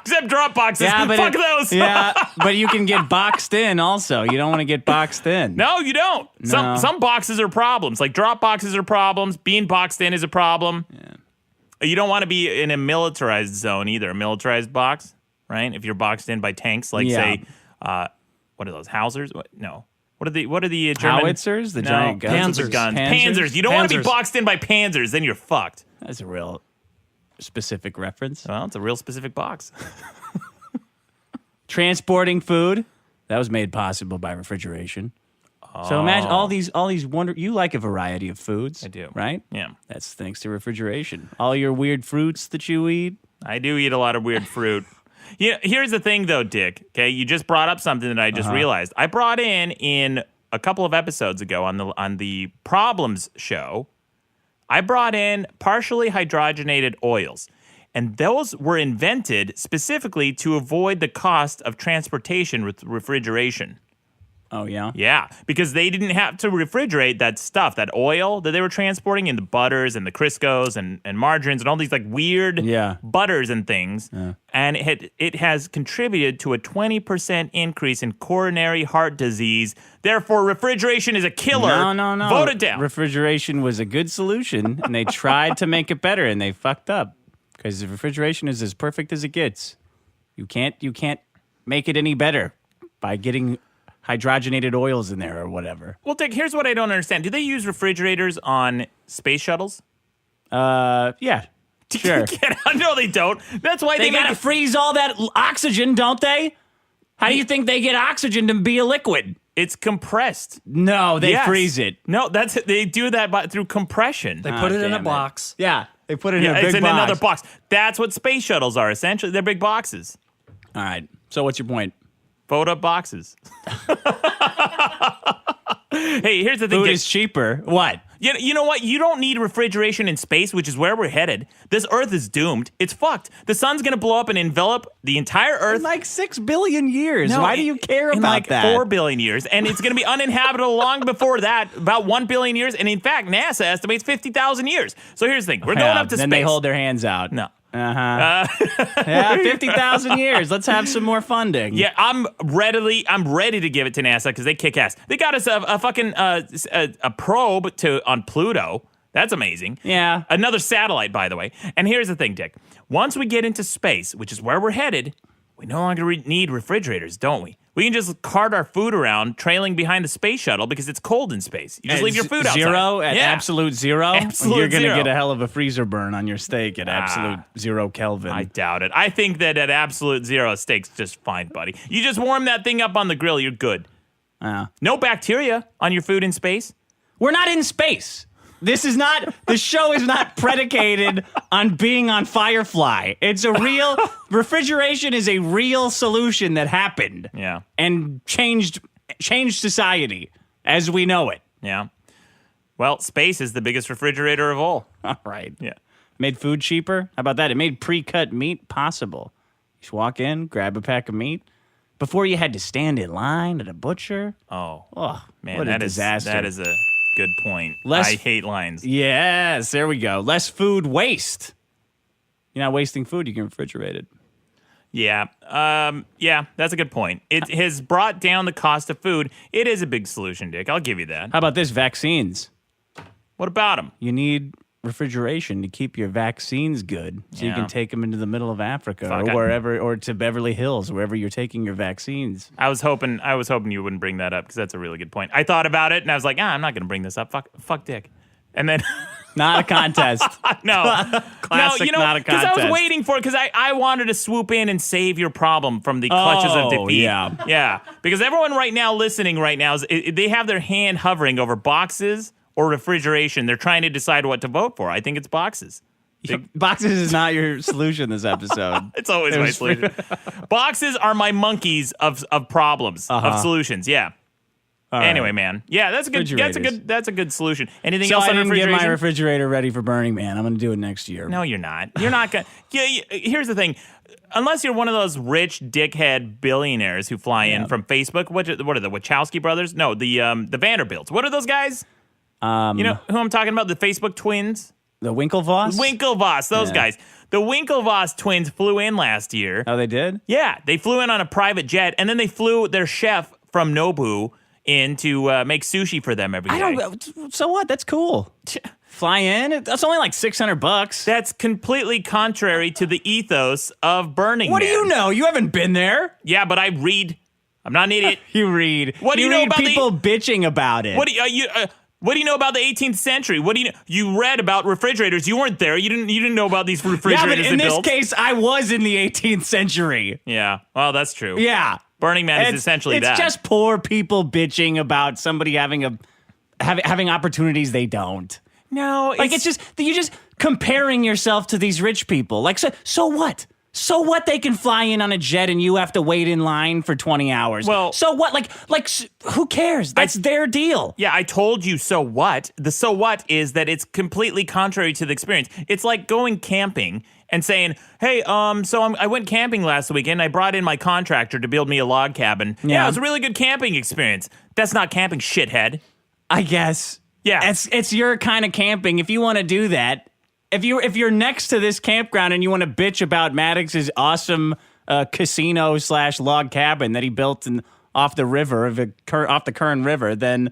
S1: Except drop boxes.
S2: Yeah, but
S1: Fuck those.
S2: Yeah, but you can get boxed in also. You don't want to get boxed in.
S1: No, you don't.
S2: No.
S1: Some boxes are problems. Like drop boxes are problems. Being boxed in is a problem. Yeah. You don't want to be in a militarized zone either. A militarized box, right? If you're boxed in by tanks, like say, what are those? Hausers? No. What are the German
S2: Howitzers? The giant guns?
S1: Those are guns.
S2: Panzers?
S1: Panzers. You don't want to be
S4: Panzers.
S1: boxed in by panzers. Then you're fucked.
S2: That's a real specific reference.
S1: Well, it's a real specific box.
S2: Transporting food. That was made possible by refrigeration. So imagine all these you like a variety of foods.
S1: I do.
S2: Right?
S1: Yeah.
S2: That's thanks to refrigeration. All your weird fruits that you eat.
S1: I do eat a lot of weird fruit. Yeah, here's the thing though, Dick. Okay, you just brought up something that I just realized. I brought in a couple of episodes ago on the Problems show. I brought in partially hydrogenated oils, and those were invented specifically to avoid the cost of transportation with refrigeration.
S2: Oh, yeah?
S1: Yeah, because they didn't have to refrigerate that stuff, that oil that they were transporting in the butters and the Criscos and margarines and all these like weird butters and things. Yeah. And it has contributed to a 20% increase in coronary heart disease. Therefore, refrigeration is a killer.
S2: No.
S1: Vote it down.
S2: Refrigeration was a good solution, and they tried to make it better, and they fucked up. Because refrigeration is as perfect as it gets. You can't make it any better by getting hydrogenated oils in there or whatever.
S1: Well, Dick, here's what I don't understand. Do they use refrigerators on space shuttles?
S2: Yeah. Sure.
S1: No, they don't. That's why
S2: they gotta freeze all that oxygen, don't they? How do you think they get oxygen to be a liquid?
S1: It's compressed.
S2: No, they freeze it.
S1: No, they do that through compression.
S4: They put it in a box.
S2: Yeah, they put it in a big box.
S1: It's in another box. That's what space shuttles are, essentially. They're big boxes.
S2: All right. So what's your point?
S1: Vote up boxes. Hey, here's the thing.
S2: Food is cheaper. What?
S1: You know what? You don't need refrigeration in space, which is where we're headed. This Earth is doomed. It's fucked. The sun's going to blow up and envelop the entire Earth.
S2: In like 6 billion years. Why do you care about
S1: like
S2: that?
S1: 4 billion years. And it's going to be uninhabitable long before that, about 1 billion years. And in fact, NASA estimates 50,000 years. So here's the thing. We're going up to space.
S2: Then they hold their hands out.
S1: No.
S2: Yeah, 50,000 years. Let's have some more funding.
S1: Yeah, I'm ready to give it to NASA because they kick ass. They got us a fucking a probe on Pluto. That's amazing.
S2: Yeah.
S1: Another satellite, by the way. And here's the thing, Dick. Once we get into space, which is where we're headed, we no longer need refrigerators, don't we? We can just cart our food around trailing behind the space shuttle because it's cold in space. You just leave your food outside.
S2: Absolute zero?
S1: Absolute
S2: You're going to
S1: zero.
S2: get a hell of a freezer burn on your steak at absolute 0 Kelvin.
S1: I doubt it. I think that at absolute 0, steak's just fine, buddy. You just warm that thing up on the grill, you're good. No bacteria on your food in space.
S2: We're not in space. The show is not predicated on being on Firefly. Refrigeration is a real solution that happened.
S1: Yeah.
S2: And changed society as we know it.
S1: Yeah. Well, space is the biggest refrigerator of all.
S2: All right.
S1: Yeah.
S2: Made food cheaper? How about that? It made pre-cut meat possible. You just walk in, grab a pack of meat. Before you had to stand in line at a butcher.
S1: Oh man,
S2: what a disaster.
S1: That is a good point. I hate lines.
S2: Yes, there we go. Less food waste. You're not wasting food. You can refrigerate it.
S1: Yeah. That's a good point. It has brought down the cost of food. It is a big solution, Dick. I'll give you that.
S2: How about this? Vaccines.
S1: What about them?
S2: You need refrigeration to keep your vaccines good, so you can take them into the middle of Africa or wherever, or to Beverly Hills, wherever you're taking your vaccines.
S1: I was hoping you wouldn't bring that up because that's a really good point. I thought about it and I was like, I'm not going to bring this up. Fuck Dick. And then
S2: not a contest.
S1: No,
S2: classic. Not a contest.
S1: Because I was waiting for it because I wanted to swoop in and save your problem from the clutches of defeat. Yeah. Because everyone right now listening right now they have their hand hovering over boxes or refrigeration. They're trying to decide what to vote for. I think it's boxes.
S2: Boxes is not your solution this episode.
S1: It's always my solution. Boxes are my monkeys of problems, of solutions. Yeah. Anyway, man. Yeah, that's a good solution. Anything else on refrigeration?
S2: I didn't get my refrigerator ready for Burning Man. I'm going to do it next year.
S1: No, you're not. You're not going to. Here's the thing. Unless you're one of those rich dickhead billionaires who fly in from Facebook. What are the Wachowski brothers? No, the Vanderbilts. What are those guys? You know who I'm talking about? The Facebook twins?
S2: The Winklevoss?
S1: Those guys. The Winklevoss twins flew in last year.
S2: Oh, they did?
S1: Yeah, they flew in on a private jet, and then they flew their chef from Nobu in to make sushi for them every day.
S2: So what? That's cool. Fly in? That's only like $600.
S1: That's completely contrary to the ethos of Burning Man.
S2: What do you know? You haven't been there.
S1: Yeah, but I read. I'm not an idiot.
S2: You read.
S1: What do you know about
S2: people bitching about it?
S1: What do you know about the 18th century? What do you know? You read about refrigerators. You weren't there. You didn't know about these refrigerators.
S2: Yeah, but in this case, I was in the 18th century.
S1: Yeah. Well, that's true.
S2: Yeah.
S1: Burning Man is essentially that.
S2: It's just poor people bitching about somebody having opportunities they don't.
S1: No,
S2: it's just you're just comparing yourself to these rich people. Like, so what? So what? They can fly in on a jet and you have to wait in line for 20 hours.
S1: Well,
S2: so what? Like, who cares? That's their deal.
S1: Yeah, I told you so what. The so what is that it's completely contrary to the experience. It's like going camping and saying, hey, I went camping last weekend. I brought in my contractor to build me a log cabin. Yeah, it was a really good camping experience. That's not camping, shithead.
S2: I guess.
S1: Yeah.
S2: It's your kind of camping. If you want to do that, if you're next to this campground and you want to bitch about Maddox's awesome casino / log cabin that he built off the river off the Kern River, then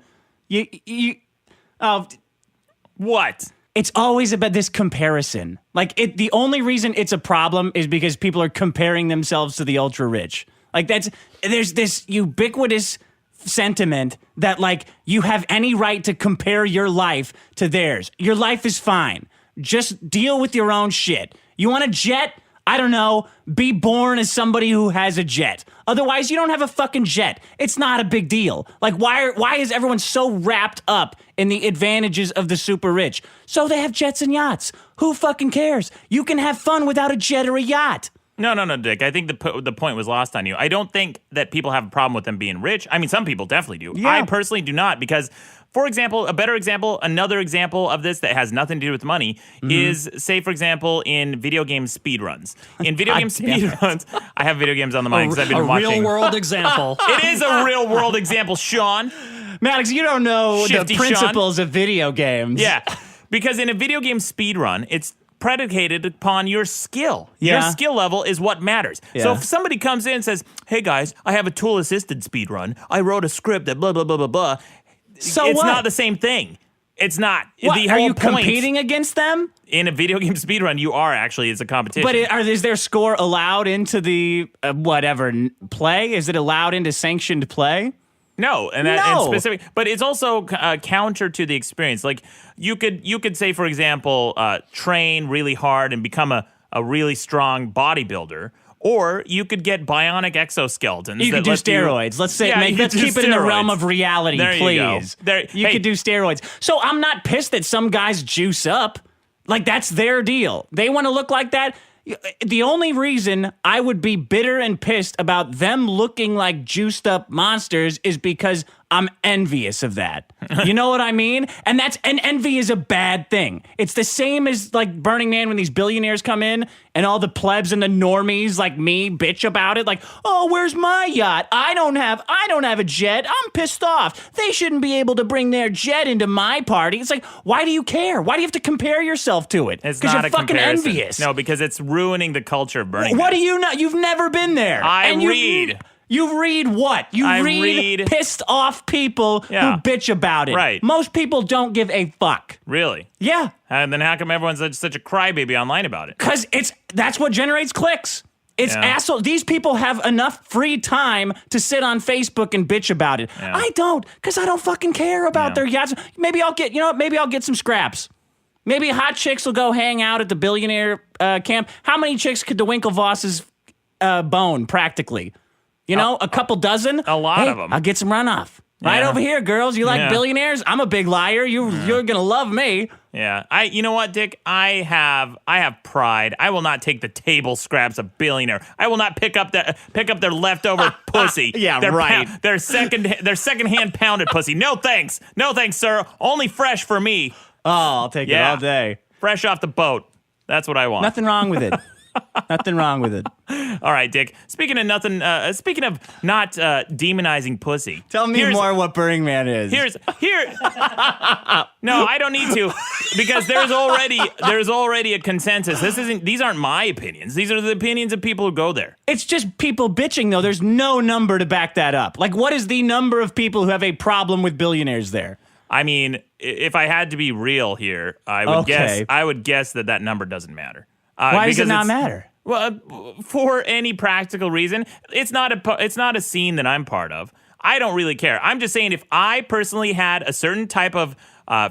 S1: what?
S2: It's always about this comparison. Like the only reason it's a problem is because people are comparing themselves to the ultra rich. Like there's this ubiquitous sentiment that like you have any right to compare your life to theirs. Your life is fine. Just deal with your own shit. You want a jet? I don't know. Be born as somebody who has a jet. Otherwise, you don't have a fucking jet. It's not a big deal. Like, why is everyone so wrapped up in the advantages of the super rich? So they have jets and yachts. Who fucking cares? You can have fun without a jet or a yacht.
S1: No, Dick. I think the point was lost on you. I don't think that people have a problem with them being rich. I mean, some people definitely do.
S2: Yeah.
S1: I personally do not because, for example, another example of this that has nothing to do with money is, say, for example, in video game speedruns. In video game speedruns, I have video games on the mind because I've been watching.
S4: A real-world example.
S1: It is a real-world example, Sean.
S2: Maddox, you don't know
S1: Shifty
S2: the principles of video games.
S1: Yeah, because in a video game speedrun, it's predicated upon your skill.
S2: Yeah.
S1: Your skill level is what matters.
S2: Yeah.
S1: So if somebody comes in and says, hey guys, I have a tool-assisted speedrun. I wrote a script that blah, blah, blah, blah, blah.
S2: So
S1: it's
S2: what?
S1: not the same thing. It's not.
S2: What,
S1: the
S2: are
S1: whole
S2: you
S1: point
S2: competing against them?
S1: in a video game speedrun, you are actually. It's a competition.
S2: But is their score allowed into the play? Is it allowed into sanctioned play?
S1: No, and specific, but it's also counter to the experience. Like you could say, for example, train really hard and become a really strong bodybuilder, or you could get bionic exoskeletons.
S2: You could do steroids. Let's say, let's keep it in the realm of reality,
S1: there
S2: please. You could do steroids. So I'm not pissed that some guys juice up. Like that's their deal. They want to look like that. The only reason I would be bitter and pissed about them looking like juiced up monsters is because I'm envious of that. You know what I mean? And envy is a bad thing. It's the same as like Burning Man when these billionaires come in and all the plebs and the normies like me bitch about it. Like, oh, where's my yacht? I don't have a jet. I'm pissed off. They shouldn't be able to bring their jet into my party. It's like, why do you care? Why do you have to compare yourself to it?
S1: It's
S2: because
S1: not
S2: you're
S1: a
S2: fucking
S1: comparison.
S2: envious.
S1: No, because it's ruining the culture of Burning Man.
S2: What do you know? You've never been there. You read what? I read pissed off people who bitch about it.
S1: Right.
S2: Most people don't give a fuck.
S1: Really?
S2: Yeah.
S1: And then how come everyone's such a crybaby online about it?
S2: Because that's what generates clicks. It's asshole. These people have enough free time to sit on Facebook and bitch about it.
S1: Yeah.
S2: I don't, because I don't fucking care about their yachts. Maybe I'll get some scraps. Maybe hot chicks will go hang out at the billionaire camp. How many chicks could the Winklevosses bone practically? You know, a couple dozen?
S1: A lot of them.
S2: I'll get some runoff. Right over here, girls. You like billionaires? I'm a big liar. You're gonna love me.
S1: Yeah. You know what, Dick? I have pride. I will not take the table scraps of billionaire. I will not pick up their leftover pussy.
S2: Yeah, right.
S1: Their secondhand pounded pussy. No thanks. No thanks, sir. Only fresh for me.
S2: Oh, I'll take it all day.
S1: Fresh off the boat. That's what I want.
S2: Nothing wrong with it. Nothing wrong with it.
S1: All right, Dick. Speaking of not demonizing pussy.
S2: Tell me more what Burning Man is.
S1: No, I don't need to, because there's already a consensus. These aren't my opinions. These are the opinions of people who go there.
S2: It's just people bitching, though. There's no number to back that up. Like, what is the number of people who have a problem with billionaires there?
S1: I mean, if I had to be real here, I would guess that number doesn't matter.
S2: Why does it not matter?
S1: Well, for any practical reason, it's not a scene that I'm part of. I don't really care. I'm just saying, if I personally had a certain type of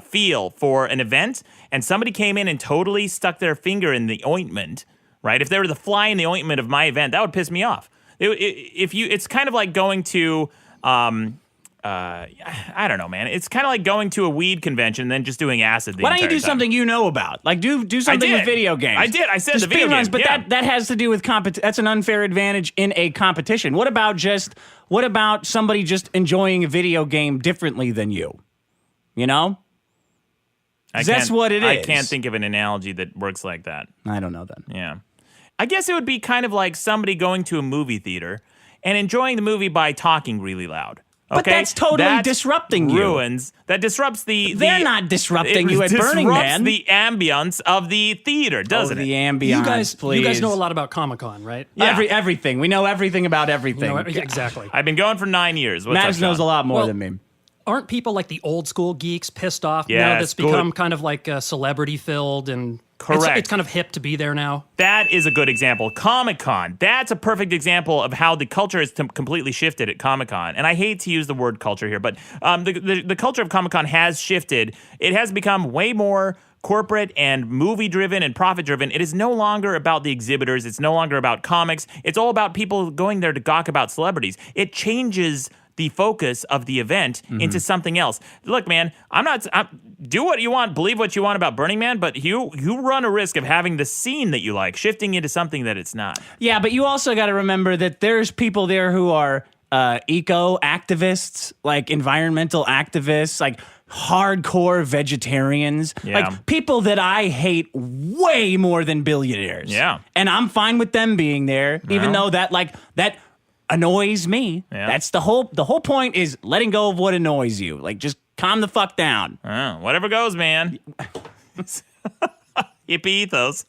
S1: feel for an event, and somebody came in and totally stuck their finger in the ointment, right? If they were the fly in the ointment of my event, that would piss me off. It's kind of like going to. I don't know, man. It's kind of like going to a weed convention and then just doing acid.
S2: Why don't you do something you know about? Like do something with video games.
S1: I did. I said the video games,
S2: but that has to do with that's an unfair advantage in a competition. What about somebody just enjoying a video game differently than you? You know? That's what it is.
S1: I can't think of an analogy that works like that.
S2: I don't know then.
S1: Yeah. I guess it would be kind of like somebody going to a movie theater and enjoying the movie by talking really loud. Okay?
S2: But that's totally disrupting you.
S1: That disrupts the...
S2: They're not disrupting you at Burning Man.
S1: Disrupts the ambience of the theater, doesn't it?
S2: The ambience, please.
S4: You guys know a lot about Comic-Con, right?
S2: Yeah. Everything. We know everything about everything.
S4: Exactly.
S1: I've been going for 9 years. What's
S2: Max
S1: up,
S2: knows a
S1: Sean?
S2: lot more than me.
S4: Aren't people like the old school geeks pissed off
S1: Yes,
S4: now that's become
S1: good.
S4: kind of like celebrity filled and
S1: Correct.
S4: It's kind of hip to be there now?
S1: That is a good example. Comic-Con. That's a perfect example of how the culture has completely shifted at Comic-Con. And I hate to use the word culture here, but the culture of Comic-Con has shifted. It has become way more corporate and movie-driven and profit-driven. It is no longer about the exhibitors. It's no longer about comics. It's all about people going there to gawk about celebrities. It changes the focus of the event into something else. Look, man, do what you want, believe what you want about Burning Man, but you run a risk of having the scene that you like shifting into something that it's not.
S2: Yeah, but you also got to remember that there's people there who are eco activists, like environmental activists, like hardcore vegetarians, like people that I hate way more than billionaires.
S1: Yeah.
S2: And I'm fine with them being there, even though that annoys me.
S1: Yeah.
S2: That's the whole point is letting go of what annoys you. Like, just calm the fuck down.
S1: Whatever goes, man. Hippie ethos.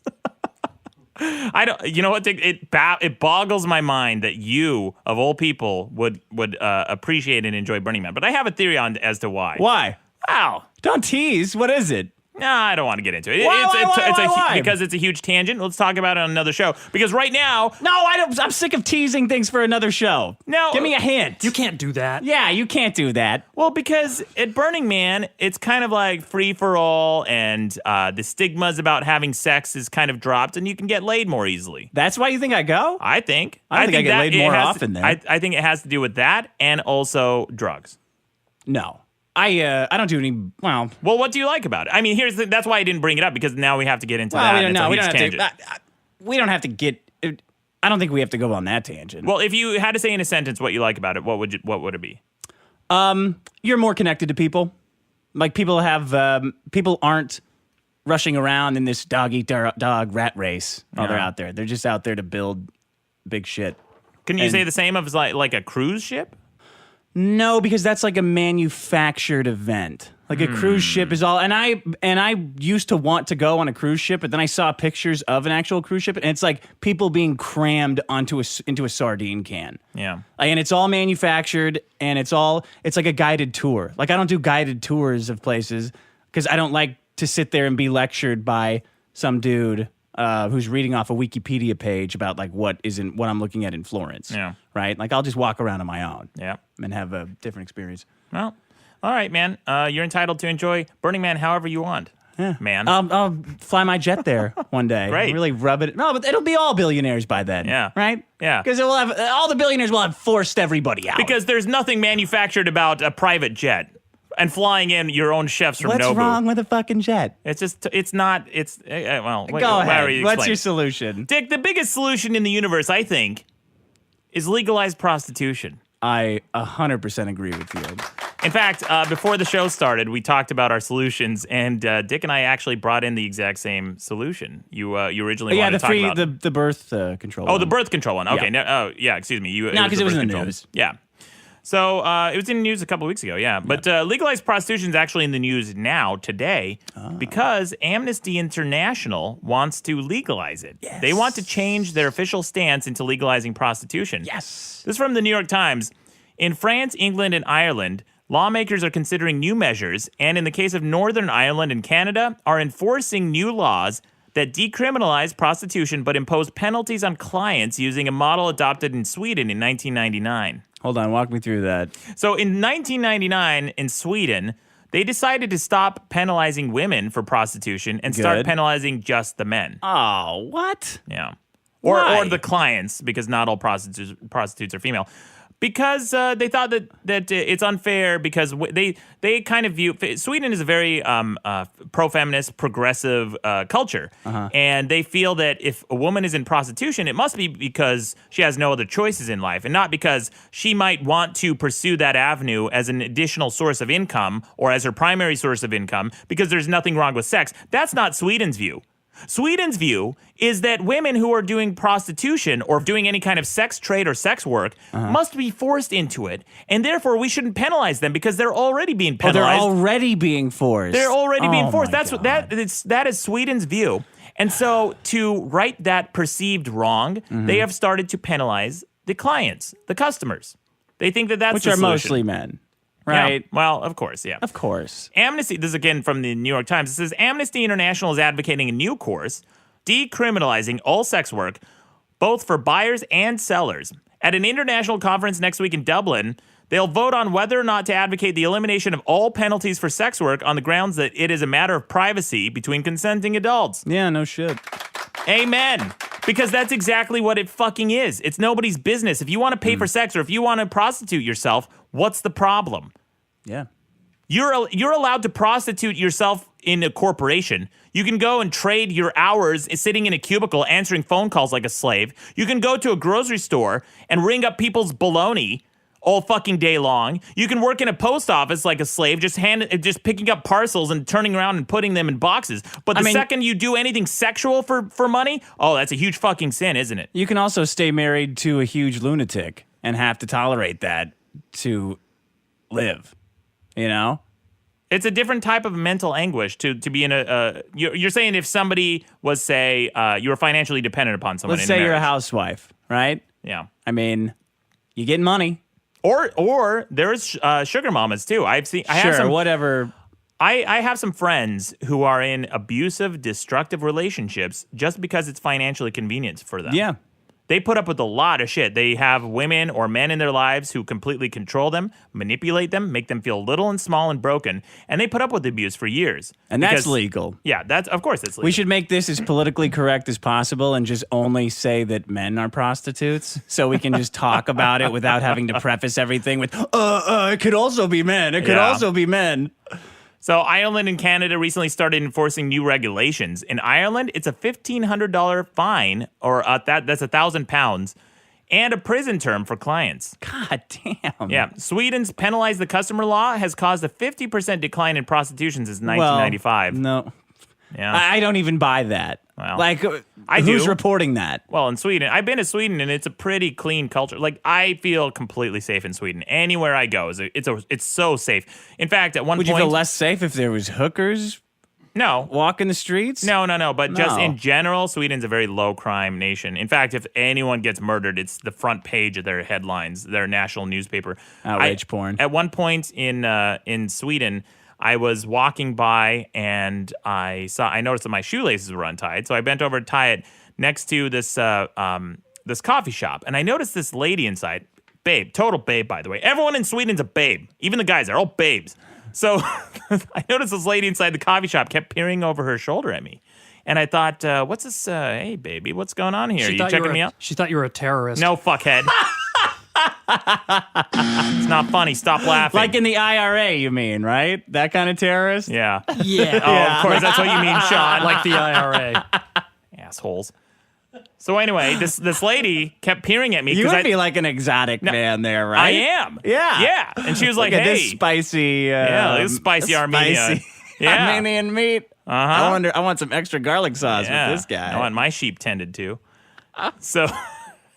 S1: I don't. You know what? Dick? It boggles my mind that you, of all people, would appreciate and enjoy Burning Man. But I have a theory as to why.
S2: Why?
S1: Wow.
S2: Don't tease. What is it?
S1: No, I don't want to get into it.
S2: Why?
S1: Because it's a huge tangent. Let's talk about it on another show. Because right now...
S2: No, I don't. I'm sick of teasing things for another show.
S1: No.
S2: Give me a hint.
S4: You can't do that.
S2: Yeah, you can't do that.
S1: Well, because at Burning Man, it's kind of like free for all, and the stigmas about having sex is kind of dropped, and you can get laid more easily.
S2: That's why you think I go?
S1: I think.
S2: I don't think I get laid more often then.
S1: I think it has to do with that and also drugs.
S2: No. I don't do any. Well,
S1: what do you like about it? I mean, that's why I didn't bring it up, because now we have to get into that.
S2: We don't know.
S1: We don't have to
S2: get. I don't think we have to go on that tangent.
S1: Well, if you had to say in a sentence what you like about it, what would it be?
S2: You're more connected to people. Like people aren't rushing around in this dog eat dog rat race while they're out there. They're just out there to build big shit.
S1: Can you say the same of like a cruise ship?
S2: No, because that's like a manufactured event. Like a cruise ship is all, and I used to want to go on a cruise ship, but then I saw pictures of an actual cruise ship, and it's like people being crammed into a sardine can.
S1: Yeah,
S2: and it's all manufactured, and it's like a guided tour. Like I don't do guided tours of places because I don't like to sit there and be lectured by some dude who's reading off a Wikipedia page about like what I'm looking at in Florence.
S1: Yeah.
S2: Right? Like I'll just walk around on my own.
S1: Yeah.
S2: And have a different experience.
S1: Well, all right, man. You're entitled to enjoy Burning Man however you want. Yeah. Man.
S2: I'll fly my jet there one day.
S1: Great.
S2: Really rub it. No, but it'll be all billionaires by then.
S1: Yeah.
S2: Right?
S1: Yeah.
S2: Because all the billionaires will have forced everybody out.
S1: Because there's nothing manufactured about a private jet. And flying in your own chefs from Nobu.
S2: What's wrong with a fucking jet?
S1: It's just, it's not, it's, well.
S2: Go ahead. What's your solution?
S1: Dick, the biggest solution in the universe, I think, is legalized prostitution.
S2: I 100% agree with you.
S1: In fact, before the show started, we talked about our solutions, and Dick and I actually brought in the exact same solution. You originally wanted to talk about
S2: the birth control.
S1: Oh, the birth control one. Okay. Yeah. Excuse me.
S2: No, because it was in the news.
S1: Yeah. So it was in the news a couple of weeks ago, yeah. But legalized prostitution is actually in the news now, today, because Amnesty International wants to legalize it.
S2: Yes.
S1: They want to change their official stance into legalizing prostitution.
S2: Yes.
S1: This is from the New York Times. In France, England, and Ireland, lawmakers are considering new measures, and in the case of Northern Ireland and Canada, are enforcing new laws that decriminalize prostitution but impose penalties on clients using a model adopted in Sweden in 1999.
S2: Hold on, walk me through that.
S1: So in 1999 in Sweden, they decided to stop penalizing women for prostitution and start penalizing just the men.
S2: Oh, what?
S1: Yeah.
S2: Why?
S1: Or the clients, because not all prostitutes are female. Because they thought that it's unfair because they kind of view Sweden is a very pro-feminist, progressive culture, and they feel that if a woman is in prostitution, it must be because she has no other choices in life, and not because she might want to pursue that avenue as an additional source of income or as her primary source of income because there's nothing wrong with sex. That's not Sweden's view. Sweden's view is that women who are doing prostitution or doing any kind of sex trade or sex work must be forced into it, and therefore we shouldn't penalize them because they're already being penalized.
S2: They're already being forced.
S1: They're already being forced.
S2: my
S1: That's what
S2: God.
S1: that is Sweden's view. And so to right that perceived wrong, they have started to penalize the clients, the customers. They think that that's
S2: Which
S1: the
S2: are
S1: solution.
S2: mostly men,
S1: Yeah.
S2: right?
S1: Well, of course, yeah.
S2: Of course.
S1: Amnesty, this is again from the New York Times. It says Amnesty International is advocating a new course decriminalizing all sex work, both for buyers and sellers. At an international conference next week in Dublin, they'll vote on whether or not to advocate the elimination of all penalties for sex work on the grounds that it is a matter of privacy between consenting adults.
S2: Yeah, no shit.
S1: Amen. Because that's exactly what it fucking is. It's nobody's business. If you want to pay for sex or if you want to prostitute yourself, what's the problem?
S2: Yeah.
S1: You're allowed to prostitute yourself in a corporation. You can go and trade your hours sitting in a cubicle answering phone calls like a slave. You can go to a grocery store and ring up people's baloney all fucking day long. You can work in a post office like a slave, just picking up parcels and turning around and putting them in boxes. But the second you do anything sexual for money, oh, that's a huge fucking sin, isn't it?
S2: You can also stay married to a huge lunatic and have to tolerate that to live. You know?
S1: It's a different type of mental anguish to be in a. You're saying if somebody was, say, you were financially dependent upon someone.
S2: Let's
S1: in
S2: say you're a
S1: marriage.
S2: housewife, right?
S1: Yeah.
S2: I mean, you get money.
S1: Or there's sugar mamas too. I have some,
S2: whatever.
S1: I have some friends who are in abusive, destructive relationships just because it's financially convenient for them.
S2: Yeah.
S1: They put up with a lot of shit. They have women or men in their lives who completely control them, manipulate them, make them feel little and small and broken, and they put up with the abuse for years.
S2: And
S1: Because-
S2: that's legal.
S1: Yeah, of course it's legal.
S2: We should make this as politically correct as possible and just only say that men are prostitutes so we can just talk about it without having to preface everything with, it could also be men. It could
S1: Yeah.
S2: also be men.
S1: So Ireland and Canada recently started enforcing new regulations. In Ireland, it's a $1,500 fine, or that's £1,000, and a prison term for clients.
S2: God damn.
S1: Yeah, Sweden's penalize the customer law has caused a 50% decline in prostitution since
S2: Well,
S1: 1995.
S2: no.
S1: Yeah.
S2: I don't even buy that.
S1: Well,
S2: like,
S1: I
S2: who's
S1: do.
S2: reporting that?
S1: Well, in Sweden, I've been to Sweden, and it's a pretty clean culture. Like, I feel completely safe in Sweden. Anywhere I go, it's so safe. In fact, at one
S2: Would
S1: point,
S2: you feel less safe if there was hookers
S1: no,
S2: walking the streets?
S1: No. But just
S2: No.
S1: in general, Sweden's a very low crime nation. In fact, if anyone gets murdered, it's the front page of their headlines, their national newspaper.
S2: Outrage porn.
S1: At one point in Sweden, I was walking by and I noticed that my shoelaces were untied. So I bent over to tie it next to this coffee shop, and I noticed this lady inside. Babe, total babe, by the way. Everyone in Sweden's a babe. Even the guys, they're all babes. So I noticed this lady inside the coffee shop kept peering over her shoulder at me. And I thought, what's this? Hey, baby, what's going on here? You checking me out?
S4: She thought you were a terrorist.
S1: No, fuckhead. It's not funny. Stop laughing.
S2: Like in the IRA, you mean, right? That kind of terrorist?
S1: yeah.
S4: Yeah.
S1: Oh, of course, that's what you mean, Sean.
S4: Like the IRA.
S1: Assholes. So anyway, this lady kept peering at me
S2: You
S1: because
S2: would be like an exotic man there, right?
S1: I am.
S2: Yeah.
S1: Yeah. And she was like,
S2: Look at
S1: hey.
S2: this spicy.
S1: Yeah, this spicy Armenian. Yeah.
S2: Armenian meat.
S1: Uh-huh.
S2: I want some extra garlic sauce
S1: Yeah.
S2: with this guy.
S1: I want my sheep tended to. So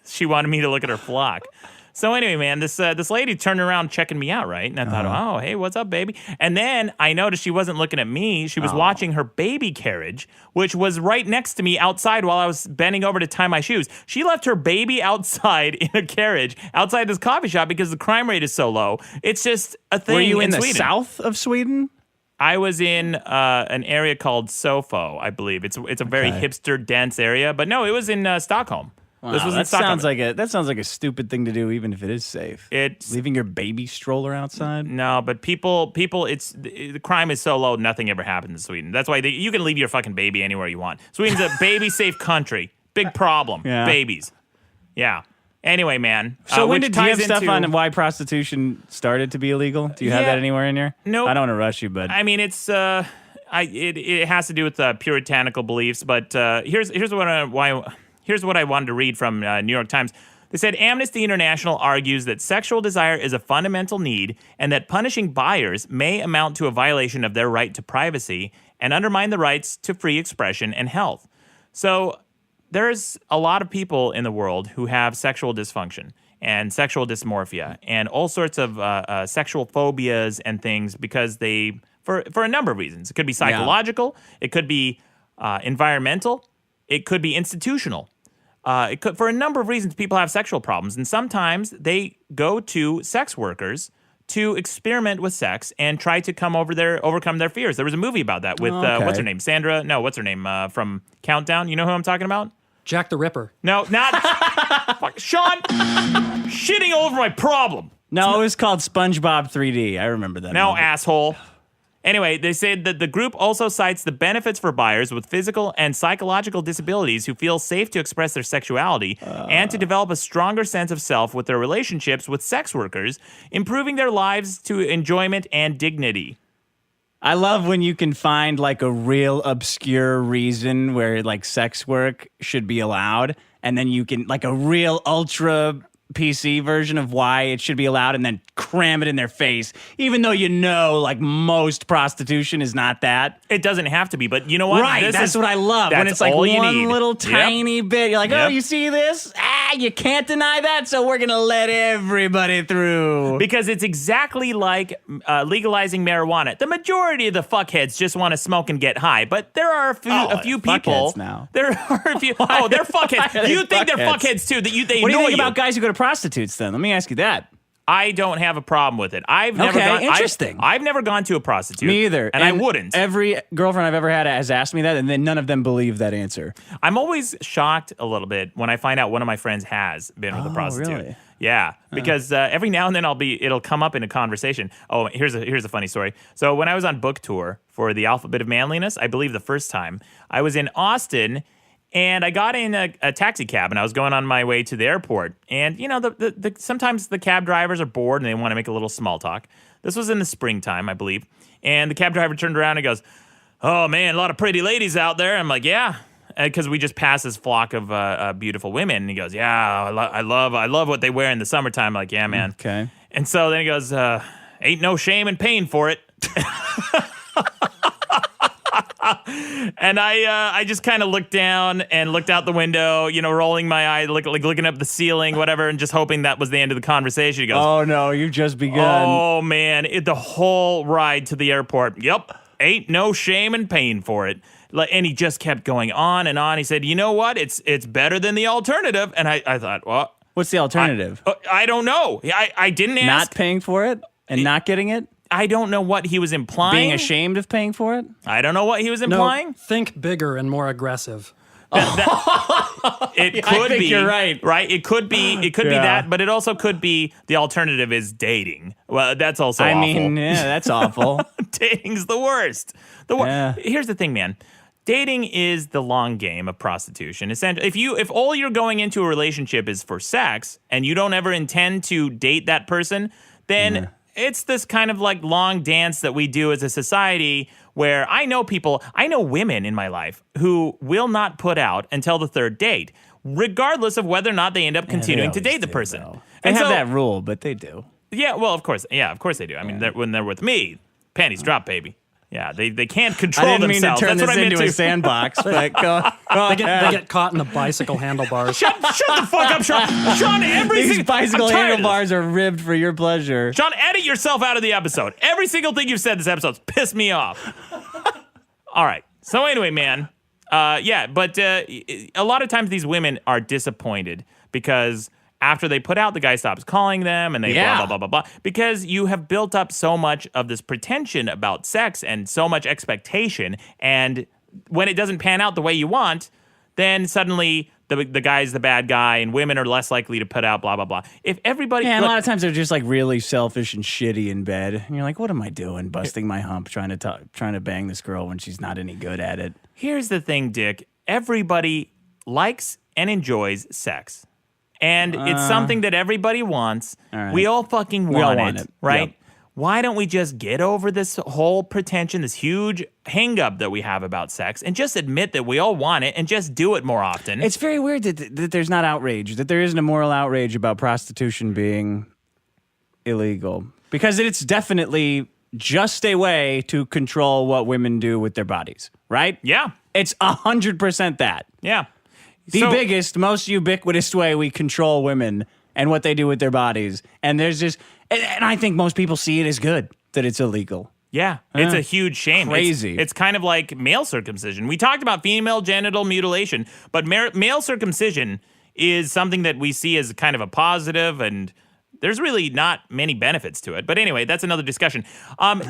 S1: she wanted me to look at her flock. So anyway, man, this lady turned around checking me out, right? And I thought, oh, hey, what's up, baby? And then I noticed she wasn't looking at me. She was watching her baby carriage, which was right next to me outside while I was bending over to tie my shoes. She left her baby outside in a carriage outside this coffee shop because the crime rate is so low. It's just a thing.
S2: Were you in the
S1: Sweden.
S2: south of Sweden?
S1: I was in an area called Sofo, I believe. It's a very hipster, dense area. But no, it was in Stockholm. This was in
S2: that
S1: Stockholm.
S2: sounds like a stupid thing to do, even if it is safe.
S1: It's
S2: Leaving your baby stroller outside.
S1: no, but people, the crime is so low, nothing ever happens in Sweden. That's why you can leave your fucking baby anywhere you want. Sweden's a baby-safe country. Big problem.
S2: Yeah.
S1: Babies. Yeah. Anyway, man.
S2: So when
S1: which
S2: did you have
S1: ties
S2: stuff
S1: into-
S2: on why prostitution started to be illegal? Do you have
S1: Yeah.
S2: that anywhere in here?
S1: Nope.
S2: I don't want to rush you, but
S1: I mean, it's it has to do with puritanical beliefs. But here's what I wanted to read from New York Times. They said Amnesty International argues that sexual desire is a fundamental need, and that punishing buyers may amount to a violation of their right to privacy and undermine the rights to free expression and health. So there's a lot of people in the world who have sexual dysfunction and sexual dysmorphia and all sorts of sexual phobias and things because for a number of reasons. It could be psychological. It could be environmental. It could be institutional. It could, for a number of reasons, people have sexual problems. And sometimes they go to sex workers to experiment with sex and try to overcome their fears. There was a movie about that with, what's her name? Sandra? No, what's her name? From Countdown. You know who I'm talking about?
S4: Jack the Ripper.
S1: No, not Fuck, Sean. Shitting all over my problem.
S2: no, it was called SpongeBob 3D. I remember that.
S1: No,
S2: movie.
S1: asshole. Anyway, they said that the group also cites the benefits for buyers with physical and psychological disabilities who feel safe to express their sexuality and to develop a stronger sense of self with their relationships with sex workers, improving their lives to enjoyment and dignity.
S2: I love when you can find like a real obscure reason where like sex work should be allowed, and then you can like a real ultra PC version of why it should be allowed, and then cram it in their face, even though you know like most prostitution is not that.
S1: It doesn't have to be, but you know what?
S2: Right, that's what I love. When
S1: that's
S2: it's like
S1: all you
S2: one
S1: need.
S2: little
S1: Yep.
S2: tiny bit, you're like, oh,
S1: Yep.
S2: you see this? You can't deny that, so we're gonna let everybody through.
S1: Because it's exactly like legalizing marijuana. The majority of the fuckheads just want to smoke and get high, but there are a few people
S2: fuckheads now.
S1: There are a few. Oh, they're fuckheads.
S2: Why are they
S1: You think they're
S2: fuckheads?
S1: fuckheads too? That they
S2: What do you
S1: annoy
S2: think about guys who go to prostitutes then? Let me ask you that.
S1: I don't have a problem with it. I've never
S2: Okay,
S1: gone.
S2: interesting.
S1: I've never gone to a prostitute.
S2: Me either.
S1: and I wouldn't.
S2: Every girlfriend I've ever had has asked me that, and then none of them believe that answer.
S1: I'm always shocked a little bit when I find out one of my friends has been with a prostitute.
S2: really?
S1: Yeah, because every now and then it'll come up in a conversation. Oh, here's a funny story. So when I was on book tour for the Alphabet of Manliness, I believe the first time, I was in Austin. And I got in a taxi cab, and I was going on my way to the airport. And, you know, sometimes the cab drivers are bored, and they want to make a little small talk. This was in the springtime, I believe. And the cab driver turned around and goes, "Oh, man, a lot of pretty ladies out there." I'm like, "Yeah." Because we just passed this flock of beautiful women. And he goes, "Yeah, I love what they wear in the summertime." I'm like, "Yeah, man."
S2: Okay.
S1: And so then he goes, "Ain't no shame in paying for it." And I just kind of looked down and looked out the window, you know, rolling my eye, looking up the ceiling, whatever, and just hoping that was the end of the conversation. He goes,
S2: Oh no, you've just begun.
S1: "Oh man, the whole ride to the airport. Yep, ain't no shame in paying for it." And he just kept going on and on. He said, "You know what? It's better than the alternative." And I thought, well,
S2: What's the alternative?
S1: I don't know. I didn't ask.
S2: Not paying for it and not getting it?
S1: I don't know what he was implying.
S2: Being ashamed of paying for it?
S1: I don't know what he was
S4: No,
S1: implying.
S4: think bigger and more aggressive.
S1: It could
S2: I think
S1: be.
S2: you're right.
S1: It could be. It could be
S2: Yeah.
S1: that, but it also could be the alternative is dating. Well, that's also
S2: I
S1: awful.
S2: mean, yeah, that's awful.
S1: Dating's the worst.
S2: Yeah.
S1: Here's the thing, man. Dating is the long game of prostitution. Essentially, if all you're going into a relationship is for sex and you don't ever intend to date that person, then it's this kind of like long dance that we do as a society where I know women in my life who will not put out until the third date, regardless of whether or not they end up continuing to date the person.
S2: They
S1: And
S2: have
S1: so-
S2: that rule, but they do.
S1: Yeah, well, of course. Yeah, of course they do. I mean, when they're with me, panties drop, baby. Yeah, they can't control
S2: I didn't mean to
S1: themselves.
S2: turn
S1: That's what
S2: this
S1: I meant
S2: into
S1: to.
S2: a sandbox, but go
S4: They get caught in the bicycle handlebars.
S1: Shut the fuck up, Sean. Sean,
S2: These bicycle
S1: I'm tired of this.
S2: handlebars are ribbed for your pleasure.
S1: Sean, edit yourself out of the episode. Every single thing you've said this episode's pissed me off. All right. So anyway, man. But a lot of times these women are disappointed because after they put out, the guy stops calling them and they blah, blah, blah, blah, blah. Because you have built up so much of this pretension about sex and so much expectation. And when it doesn't pan out the way you want, then suddenly the guy's the bad guy and women are less likely to put out blah, blah, blah. If everybody...
S2: Yeah, a
S1: look,
S2: lot of times they're just like really selfish and shitty in bed. And you're like, what am I doing? Busting my hump, trying to bang this girl when she's not any good at it.
S1: Here's the thing, Dick. Everybody likes and enjoys sex. And it's something that everybody wants.
S2: right.
S1: We all fucking
S2: We all
S1: want
S2: want
S1: it,
S2: it.
S1: right?
S2: Yep.
S1: Why don't we just get over this whole pretension, this huge hang-up that we have about sex, and just admit that we all want it and just do it more often?
S2: It's very weird that there's not outrage, that there isn't a moral outrage about prostitution being illegal. Because it's definitely just a way to control what women do with their bodies, right?
S1: Yeah.
S2: It's 100% that.
S1: Yeah.
S2: The
S1: So-
S2: biggest, most ubiquitous way we control women and what they do with their bodies. And there's just, and I think most people see it as good that it's illegal.
S1: Yeah, it's a huge shame.
S2: Crazy.
S1: It's kind of like male circumcision. We talked about female genital mutilation, but male circumcision is something that we see as kind of a positive, and there's really not many benefits to it. But anyway, that's another discussion.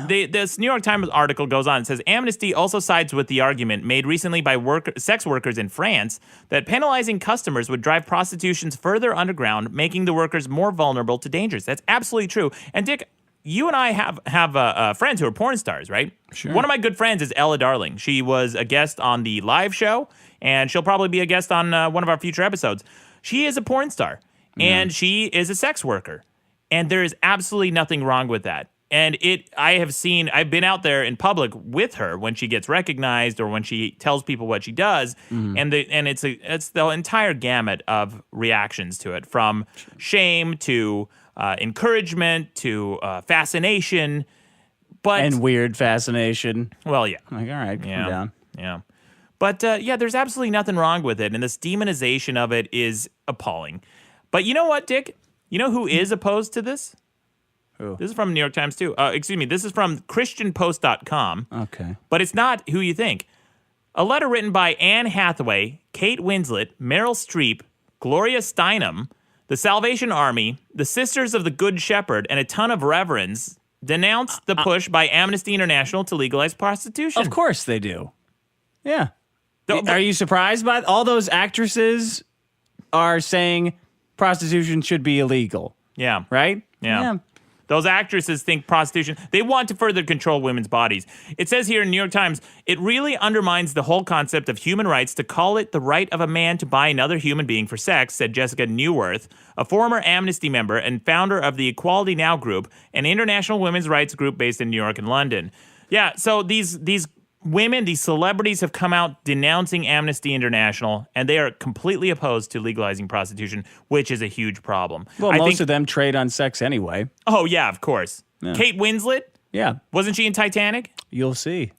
S1: This New York Times article goes on and says, Amnesty also sides with the argument made recently by sex workers in France that penalizing customers would drive prostitutions further underground, making the workers more vulnerable to dangers. That's absolutely true. And Dick, you and I have friends who are porn stars, right? Sure. One of my good friends is Ella Darling. She was a guest on the live show, and she'll probably be a guest on one of our future episodes. She is a porn star, and she is a sex worker, and there is absolutely nothing wrong with that. And I've been out there in public with her when she gets recognized or when she tells people what she does, and it's the entire gamut of reactions to it, from shame to encouragement to fascination, but
S2: And weird fascination.
S1: well, yeah,
S2: Like, all right,
S1: yeah,
S2: calm down.
S1: yeah. But yeah, there's absolutely nothing wrong with it, and this demonization of it is appalling. But you know what, Dick? You know who is opposed to this?
S2: Who?
S1: This is from the New York Times too. Excuse me. This is from ChristianPost.com.
S2: Okay.
S1: But it's not who you think. A letter written by Anne Hathaway, Kate Winslet, Meryl Streep, Gloria Steinem, the Salvation Army, the Sisters of the Good Shepherd, and a ton of reverends denounced the push by Amnesty International to legalize prostitution.
S2: Of course they do. Yeah.
S1: But-
S2: Are you surprised by all those actresses are saying prostitution should be illegal,
S1: Yeah.
S2: right?
S1: Yeah. Those actresses think prostitution, they want to further control women's bodies. It says here in New York Times, it really undermines the whole concept of human rights to call it the right of a man to buy another human being for sex, said Jessica Neuwirth, a former Amnesty member and founder of the Equality Now group, an international women's rights group based in New York and London. Yeah, so these women, these celebrities have come out denouncing Amnesty International, and they are completely opposed to legalizing prostitution, which is a huge problem.
S2: Well,
S1: I
S2: most
S1: think,
S2: of them trade on sex anyway.
S1: Oh, yeah, of course. Kate Winslet,
S2: Yeah.
S1: wasn't she in Titanic?
S2: You'll see.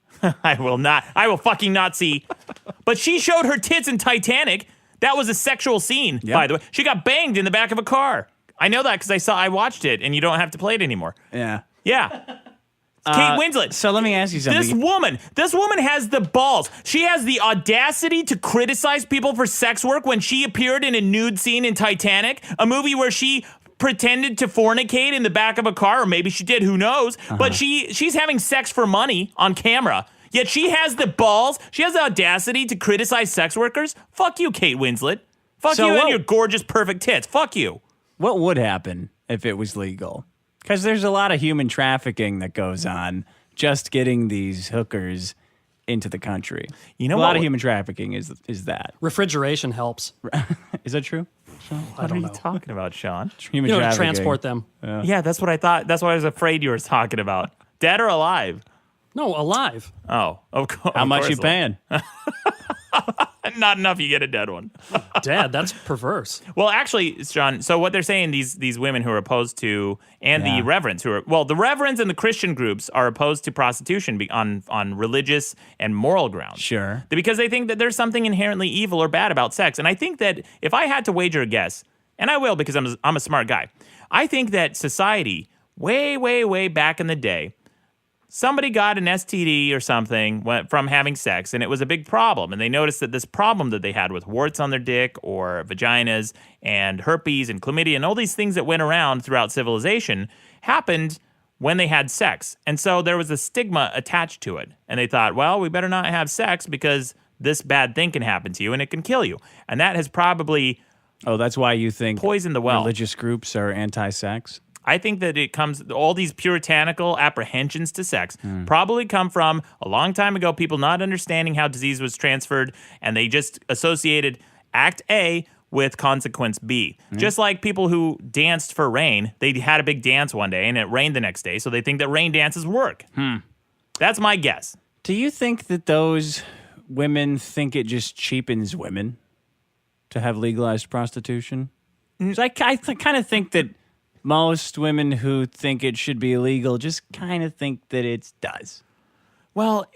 S1: I will fucking not see. But she showed her tits in Titanic. That was a sexual scene, by the way. She got banged in the back of a car. I know that because I watched it, and you don't have to play it anymore.
S2: Yeah.
S1: Yeah. Kate Winslet.
S2: So let me ask you something.
S1: This woman has the balls. She has the audacity to criticize people for sex work when she appeared in a nude scene in Titanic, a movie where she pretended to fornicate in the back of a car, or maybe she did, who knows? But she's having sex for money on camera. Yet she has the balls, she has the audacity to criticize sex workers. Fuck you, Kate Winslet. Fuck
S2: So
S1: you and
S2: what-
S1: your gorgeous, perfect tits. Fuck you.
S2: What would happen if it was legal? Because there's a lot of human trafficking that goes on just getting these hookers into the country.
S1: You know
S2: a lot
S1: what-
S2: of human trafficking is that.
S4: Refrigeration helps.
S2: Is that true?
S4: I don't know.
S1: Talking about, Sean?
S2: Human
S4: You know, to
S2: trafficking.
S4: transport them.
S1: Yeah, that's what I thought. That's what I was afraid you were talking about. Dead or alive?
S4: No, alive.
S1: Oh, of course.
S2: How much you paying?
S1: Not enough. You get a dead one.
S4: Dead. That's perverse.
S1: Well, actually, Sean. So what they're saying, these women who are opposed to, and
S2: Yeah.
S1: the reverends the reverends and the Christian groups are opposed to prostitution on religious and moral grounds.
S2: Sure.
S1: Because they think that there's something inherently evil or bad about sex. And I think that if I had to wager a guess, and I will because I'm a smart guy, I think that society, way, way, way back in the day, somebody got an STD or something from having sex, and it was a big problem. And they noticed that this problem that they had with warts on their dick or vaginas and herpes and chlamydia and all these things that went around throughout civilization happened when they had sex. And so there was a stigma attached to it. And they thought, well, we better not have sex because this bad thing can happen to you and it can kill you. And that has probably
S2: Oh, that's why you think
S1: poisoned the well.
S2: religious groups are anti-sex?
S1: I think that it comes, all these puritanical apprehensions to sex probably come from a long time ago, people not understanding how disease was transferred, and they just associated Act A with consequence B. Just like people who danced for rain, they had a big dance one day and it rained the next day, so they think that rain dances work. That's my guess.
S2: Do you think that those women think it just cheapens women to have legalized prostitution? 'Cause I kind of think that most women who think it should be illegal just kind of think that it does.
S1: Well,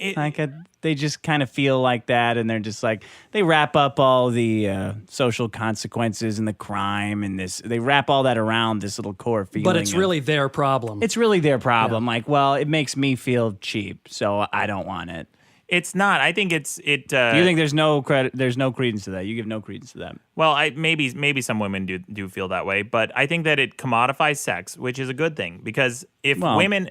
S2: They just kind of feel like that, and they're just like, they wrap up all the social consequences and the crime and this. They wrap all that around this little core feeling.
S4: But it's
S2: of-
S4: really their problem.
S2: it's really their problem. Like, well, it makes me feel cheap, so I don't want it.
S1: it's not. I think it.
S2: Do you think there's no credit? There's no credence to that. You give no credence to that.
S1: Well, maybe some women do feel that way, but I think that it commodifies sex, which is a good thing because if women,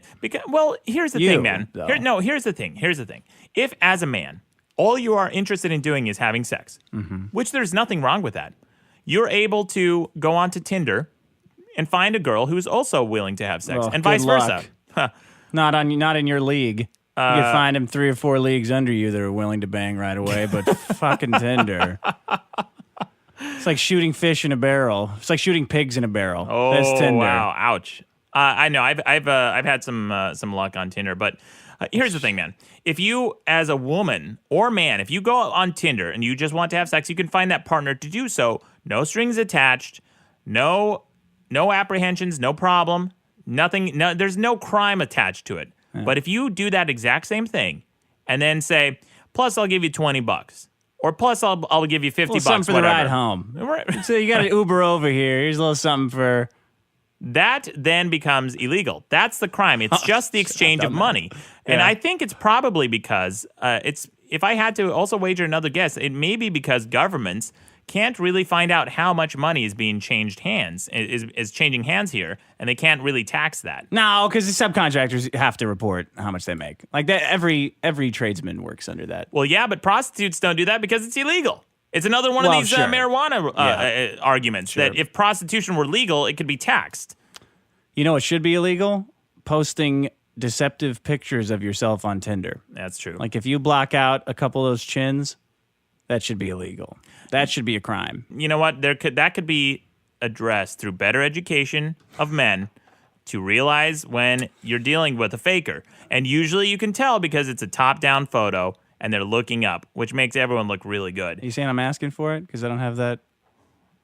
S1: here's the thing, man. Here's the thing. If as a man, all you are interested in doing is having sex, which there's nothing wrong with that, you're able to go onto Tinder and find a girl who's also willing to have sex,
S2: Well,
S1: and
S2: good
S1: vice
S2: luck.
S1: versa.
S2: Not in your league. You can find them 3 or 4 leagues under you that are willing to bang right away, but fucking Tinder. It's like shooting fish in a barrel. It's like shooting pigs in a barrel.
S1: Oh,
S2: That's Tinder.
S1: wow, ouch. I know. I've had some luck on Tinder, but here's the thing, man. If you, as a woman or man, if you go on Tinder and you just want to have sex, you can find that partner to do so. No strings attached. No apprehensions. No problem. Nothing. No, there's no crime attached to it. But if you do that exact same thing, and then say, plus I'll give you $20, or plus I'll give you $50,
S2: Something for the
S1: whatever.
S2: ride home.
S1: Right.
S2: So you got to Uber over here. Here's a little something for.
S1: That then becomes illegal. That's the crime. It's just the exchange of money. And I think it's probably because if I had to also wager another guess, it may be because governments can't really find out how much money is being changed hands, is changing hands here, and they can't really tax that.
S2: No, because the subcontractors have to report how much they make. Like that, every tradesman works under that.
S1: Well, yeah, but prostitutes don't do that because it's illegal. It's another one of these
S2: sure.
S1: marijuana arguments that if prostitution were legal, it could be taxed.
S2: You know what should be illegal? Posting deceptive pictures of yourself on Tinder.
S1: That's true.
S2: Like if you block out a couple of those chins, that should be illegal. That should be a crime.
S1: You know what? That could be addressed through better education of men to realize when you're dealing with a faker. And usually you can tell because it's a top-down photo and they're looking up, which makes everyone look really good.
S2: Are you saying I'm asking for it because I don't have that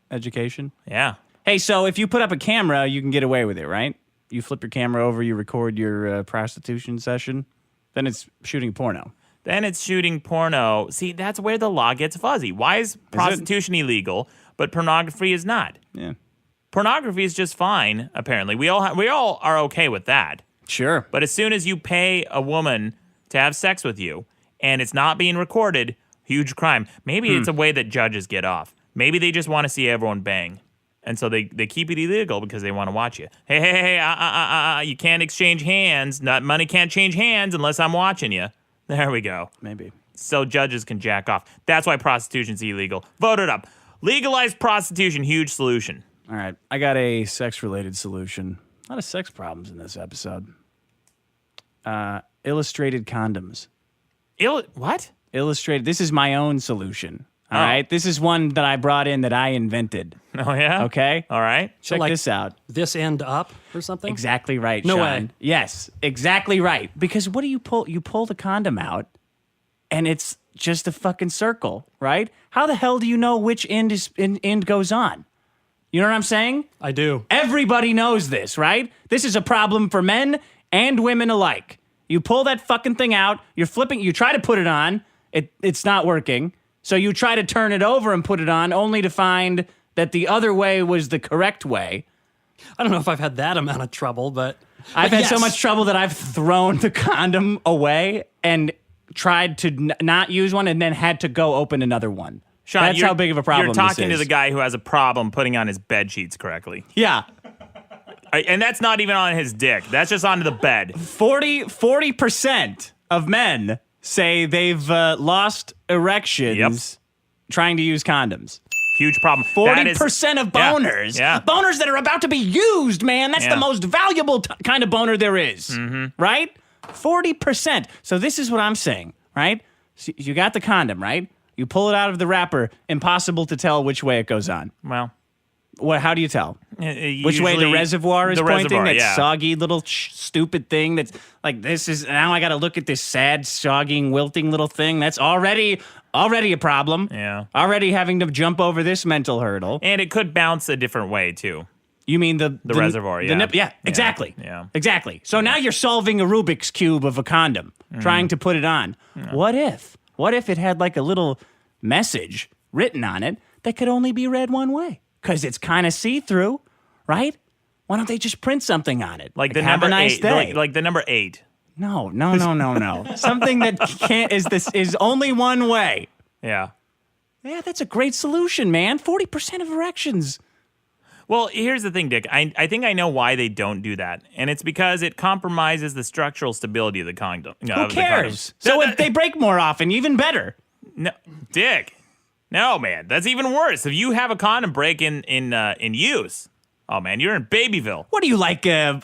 S2: education?
S1: Yeah.
S2: Hey, so if you put up a camera, you can get away with it, right? You flip your camera over, you record your prostitution session, then it's shooting porno.
S1: Then it's shooting porno. See, that's where the law gets fuzzy. Why is prostitution illegal, but pornography is not?
S2: Yeah.
S1: Pornography is just fine, apparently. We all are okay with that.
S2: Sure.
S1: But as soon as you pay a woman to have sex with you and it's not being recorded, huge crime. Maybe it's a way that judges get off. Maybe they just want to see everyone bang. And so they keep it illegal because they want to watch you. Hey, you can't exchange hands. Money can't change hands unless I'm watching you. There we go.
S2: Maybe.
S1: So judges can jack off. That's why prostitution's illegal. Vote it up. Legalize prostitution, huge solution.
S2: All right. I got a sex-related solution. A lot of sex problems in this episode. Illustrated condoms.
S1: What?
S2: Illustrated. This is my own solution. All right. This is one that I brought in that I invented.
S1: Oh, yeah?
S2: Okay.
S1: All right.
S2: Check
S4: like
S2: this out.
S4: This end up or something?
S2: Exactly right,
S4: No
S2: Sean.
S4: way.
S2: Yes, exactly right. Because what do you pull? You pull the condom out, and it's just a fucking circle, right? How the hell do you know which end goes on? You know what I'm saying?
S4: I do.
S2: Everybody knows this, right? This is a problem for men and women alike. You pull that fucking thing out, you're flipping, you try to put it on, it's not working. So you try to turn it over and put it on only to find that the other way was the correct way.
S4: I don't know if I've had that amount of trouble, but
S2: I've had so
S4: yes.
S2: much trouble that I've thrown the condom away and tried to not use one and then had to go open another one.
S1: Sean,
S2: That's how big of a problem
S1: You're talking
S2: this
S1: to
S2: is.
S1: the guy who has a problem putting on his bed sheets correctly.
S2: Yeah.
S1: And that's not even on his dick. That's just onto the bed.
S2: 40% of men say they've lost erections trying to use condoms.
S1: Huge problem.
S2: 40% of boners.
S1: Yeah.
S2: Boners that are about to be used, man. That's the most valuable kind of boner there is. Right? 40%. So this is what I'm saying, right? So you got the condom, right? You pull it out of the wrapper, impossible to tell which way it goes on.
S1: Well,
S2: How do you tell? Which way the
S1: usually
S2: reservoir is
S1: the
S2: pointing?
S1: reservoir,
S2: That
S1: yeah.
S2: soggy little stupid thing that's like, this is, now I got to look at this sad, soggy, wilting little thing. That's already a problem.
S1: Yeah.
S2: Already having to jump over this mental hurdle.
S1: And it could bounce a different way too.
S2: You mean the
S1: reservoir, yeah.
S2: yeah, exactly.
S1: Yeah.
S2: Exactly. So now you're solving a Rubik's Cube of a condom, trying to put it on. What if it had like a little message written on it that could only be read one way? Because it's kind of see-through, right? Why don't they just print something on it?
S1: Like the
S2: have
S1: number
S2: a nice
S1: 8.
S2: day.
S1: Like the number 8.
S2: No. Something that is only one way.
S1: Yeah.
S2: Yeah, that's a great solution, man. 40% of erections.
S1: Well, here's the thing, Dick. I think I know why they don't do that, and it's because it compromises the structural stability of the condom.
S2: Who cares? So if they break more often, even better.
S1: No, Dick. No, man, that's even worse. If you have a condom break in use, oh man, you're in Babyville.
S2: What are you, like a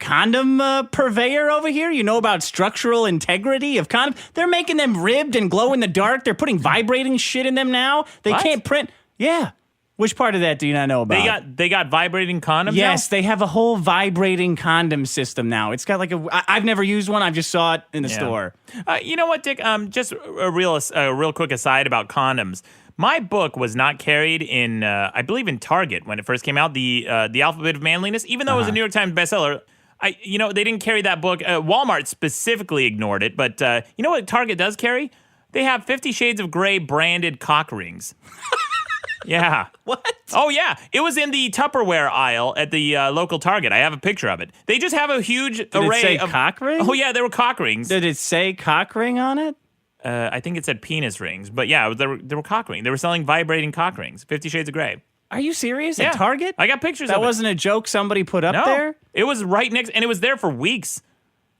S2: condom purveyor over here? You know about structural integrity of condoms? They're making them ribbed and glow in the dark. They're putting vibrating shit in them now. They
S1: What?
S2: can't print. Yeah. Which part of that do you not know about?
S1: They got vibrating condoms.
S2: Yes, they have a whole vibrating condom system now. It's got like I've never used one. I just saw it in the store.
S1: You know what, Dick? Just a real quick aside about condoms. My book was not carried in, I believe, in Target when it first came out. The Alphabet of Manliness, even though it was a New York Times bestseller. They didn't carry that book. Walmart specifically ignored it. But you know what Target does carry? They have 50 Shades of Grey branded cock rings. Yeah.
S2: What?
S1: Oh, yeah. It was in the Tupperware aisle at the local Target. I have a picture of it. They just have a huge array
S2: it say
S1: of
S2: cock ring?
S1: Oh, yeah, they were cock rings.
S2: Did it say cock ring on it?
S1: I think it said penis rings, but yeah, there were cock rings. They were selling vibrating cock rings. 50 Shades of Grey.
S2: Are you serious?
S1: Yeah.
S2: At Target?
S1: I got pictures
S2: That
S1: of it.
S2: wasn't a joke somebody put up
S1: No,
S2: there?
S1: it was right next, and it was there for weeks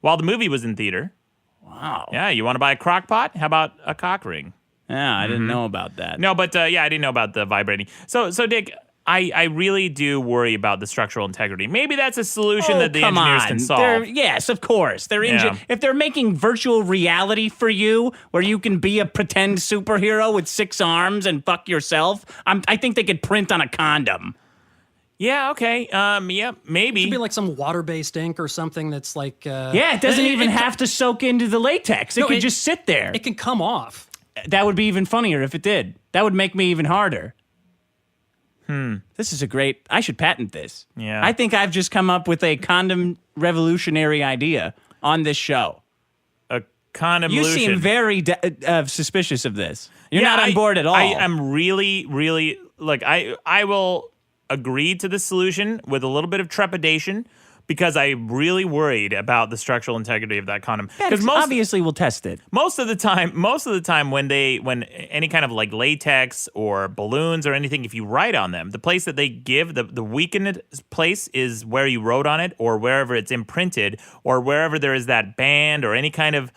S1: while the movie was in theater.
S2: Wow.
S1: Yeah, you want to buy a crock pot? How about a cock ring?
S2: Yeah, I didn't know about that.
S1: No, but yeah, I didn't know about the vibrating. So Dick, I really do worry about the structural integrity. Maybe that's a solution that the
S2: come
S1: engineers
S2: on.
S1: can solve.
S2: Yes, of course. If they're making virtual reality for you, where you can be a pretend superhero with 6 arms and fuck yourself, I think they could print on a condom.
S1: Yeah, okay. Yeah, maybe.
S4: It'd be like some water-based ink or something that's like...
S2: Yeah, it doesn't even have to soak into the latex. It could just sit there.
S4: It can come off.
S2: That would be even funnier if it did. That would make me even harder. This is I should patent this.
S1: Yeah.
S2: I think I've just come up with a condom revolutionary idea on this show.
S1: A condom.
S2: You seem very suspicious of this. You're not on board at all.
S1: I am really, really, like, I will agree to the solution with a little bit of trepidation because I'm really worried about the structural integrity of that condom.
S2: Because obviously we'll test it.
S1: Most of the time when any kind of like latex or balloons or anything, if you write on them, the place that they give, the weakened place is where you wrote on it or wherever it's imprinted or wherever there is that band or any kind of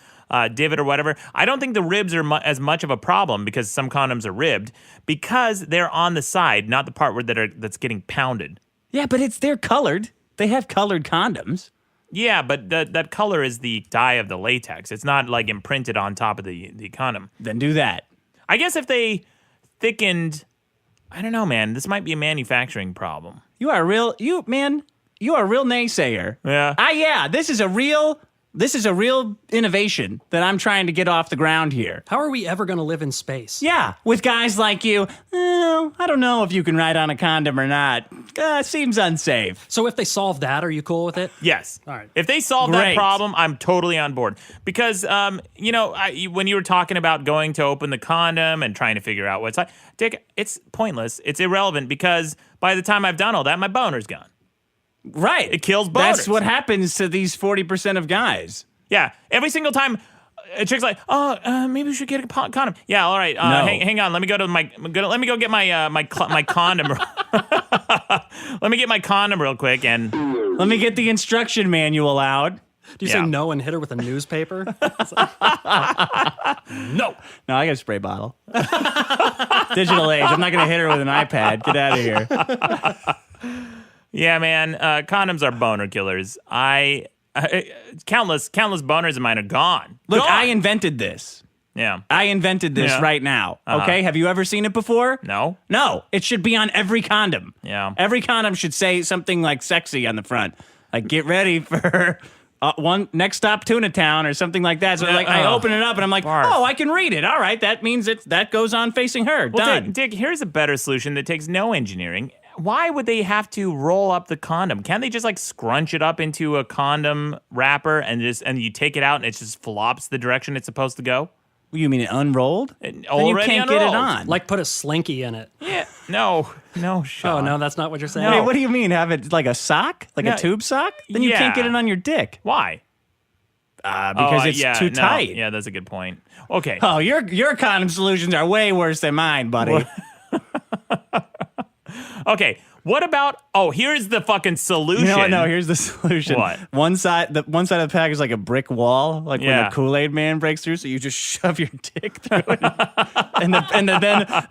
S1: divot or whatever. I don't think the ribs are as much of a problem because some condoms are ribbed because they're on the side, not the part that's getting pounded.
S2: Yeah, but they're colored. They have colored condoms.
S1: Yeah, but that color is the dye of the latex. It's not like imprinted on top of the condom.
S2: Then do that.
S1: I guess if they thickened, I don't know, man. This might be a manufacturing problem.
S2: You are a real naysayer.
S1: Yeah.
S2: Yeah, this is a real innovation that I'm trying to get off the ground here.
S4: How are we ever going to live in space?
S2: Yeah, with guys like you, I don't know if you can write on a condom or not. Seems unsafe.
S4: So if they solve that, are you cool with it?
S1: Yes.
S4: All right.
S1: If they solve that
S2: Great.
S1: problem, I'm totally on board. Because, when you were talking about going to open the condom and trying to figure out what's like, Dick, it's pointless. It's irrelevant because by the time I've done all that, my boner's gone.
S2: Right.
S1: It kills boners.
S2: That's what happens to these 40% of guys.
S1: Yeah. Every single time a chick's like, maybe we should get a condom. Yeah, all right.
S2: No.
S1: Hang on. Let me go get my condom. Let me get my condom real quick and
S2: Let me get the instruction manual out.
S4: Do you
S1: Yeah.
S4: say no and hit her with a newspaper?
S1: no.
S2: No, I got a spray bottle. Digital age. I'm not going to hit her with an iPad. Get out of here.
S1: Yeah, man. Condoms are boner killers. Countless boners of mine are gone.
S2: Look,
S1: Gone.
S2: I invented this.
S1: Yeah.
S2: I invented this
S1: Yeah.
S2: right now. Okay, have you ever seen it before?
S1: No.
S2: No, it should be on every condom.
S1: Yeah.
S2: Every condom should say something like sexy on the front. Like, get ready for one next stop Tuna Town or something like that. So like I open it up and I'm like,
S1: Barf.
S2: oh, I can read it. All right, that means that goes on facing her.
S1: Well,
S2: Done.
S1: Dick, here's a better solution that takes no engineering. Why would they have to roll up the condom? Can't they just like scrunch it up into a condom wrapper and you take it out and it just flops the direction it's supposed to go?
S2: You mean it unrolled? Then you
S1: Already
S2: can't get it
S1: unrolled.
S2: on.
S4: Like put a slinky in it.
S1: Yeah. No,
S4: Oh,
S1: Sean.
S4: no, that's not what you're saying?
S2: Wait, what do you mean? Have it like a sock? Like
S1: No.
S2: a tube sock? Then you can't
S1: Yeah.
S2: get it on your dick.
S1: Why?
S2: Because it's
S1: yeah,
S2: too
S1: no.
S2: tight.
S1: Yeah, that's a good point. Okay.
S2: Oh, your condom solutions are way worse than mine, buddy.
S1: Okay. What about? Oh, here's the fucking solution.
S2: You know what? No, here's the solution.
S1: What?
S2: One side of the pack is like a brick wall, like when
S1: Yeah.
S2: the Kool-Aid Man breaks through. So you just shove your dick through it,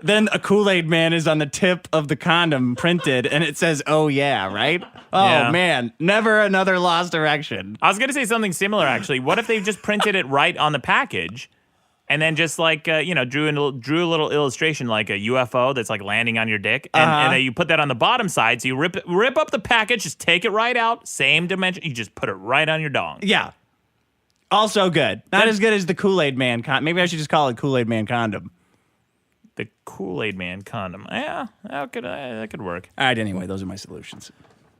S2: then a Kool-Aid Man is on the tip of the condom printed, and it says, "Oh yeah," right? Oh
S1: Yeah.
S2: man, never another lost erection.
S1: I was gonna say something similar actually. What if they just printed it right on the package, and then just like drew a little illustration like a UFO that's like landing on your dick, and then you put that on the bottom side. So you rip up the package, just take it right out, same dimension. You just put it right on your dong.
S2: Yeah. Also good. Not as good as the Kool-Aid Man condom. Maybe I should just call it Kool-Aid Man condom.
S1: The Kool-Aid Man condom. Yeah, that could work.
S2: All right. Anyway, those are my solutions.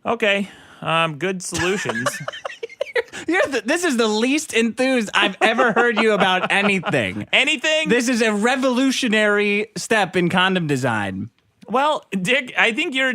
S1: Okay, good solutions.
S2: This is the least enthused I've ever heard you about anything.
S1: Anything?
S2: This is a revolutionary step in condom design.
S1: Well, Dick, I think you're.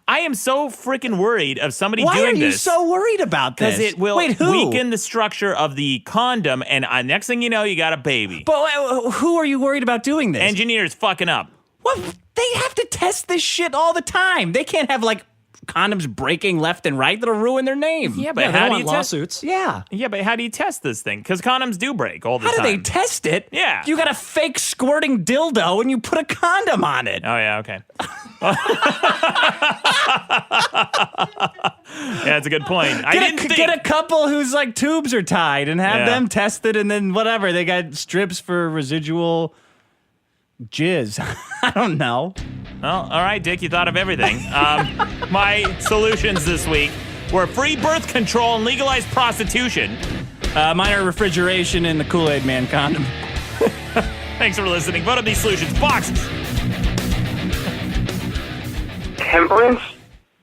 S1: I am so freaking worried of somebody
S2: Why
S1: doing
S2: are you
S1: this.
S2: so worried about this?
S1: Because it will
S2: Wait, who?
S1: weaken the structure of the condom, and next thing you know, you got a baby.
S2: But who are you worried about doing this?
S1: Engineers fucking up.
S2: Well, they have to test this shit all the time. They can't have like condoms breaking left and right that'll ruin their name.
S1: Yeah,
S4: Yeah,
S1: but
S4: they
S1: how do
S4: want
S1: you test?
S4: lawsuits.
S2: Yeah.
S1: Yeah, but how do you test this thing? Because condoms do break all the
S2: How do
S1: time.
S2: they test it?
S1: Yeah.
S2: You got a fake squirting dildo and you put a condom on it.
S1: Oh yeah, okay. Yeah, that's a good point. I didn't think.
S2: Get a couple whose like tubes are tied and have
S1: Yeah.
S2: them tested, and then whatever they got strips for residual jizz. I don't know.
S1: Well, all right, Dick, you thought of everything. My solutions this week were free birth control and legalized prostitution.
S2: Minor refrigeration in the Kool-Aid Man condom.
S1: Thanks for listening. Vote on these solutions. Boxes.
S3: Temperance?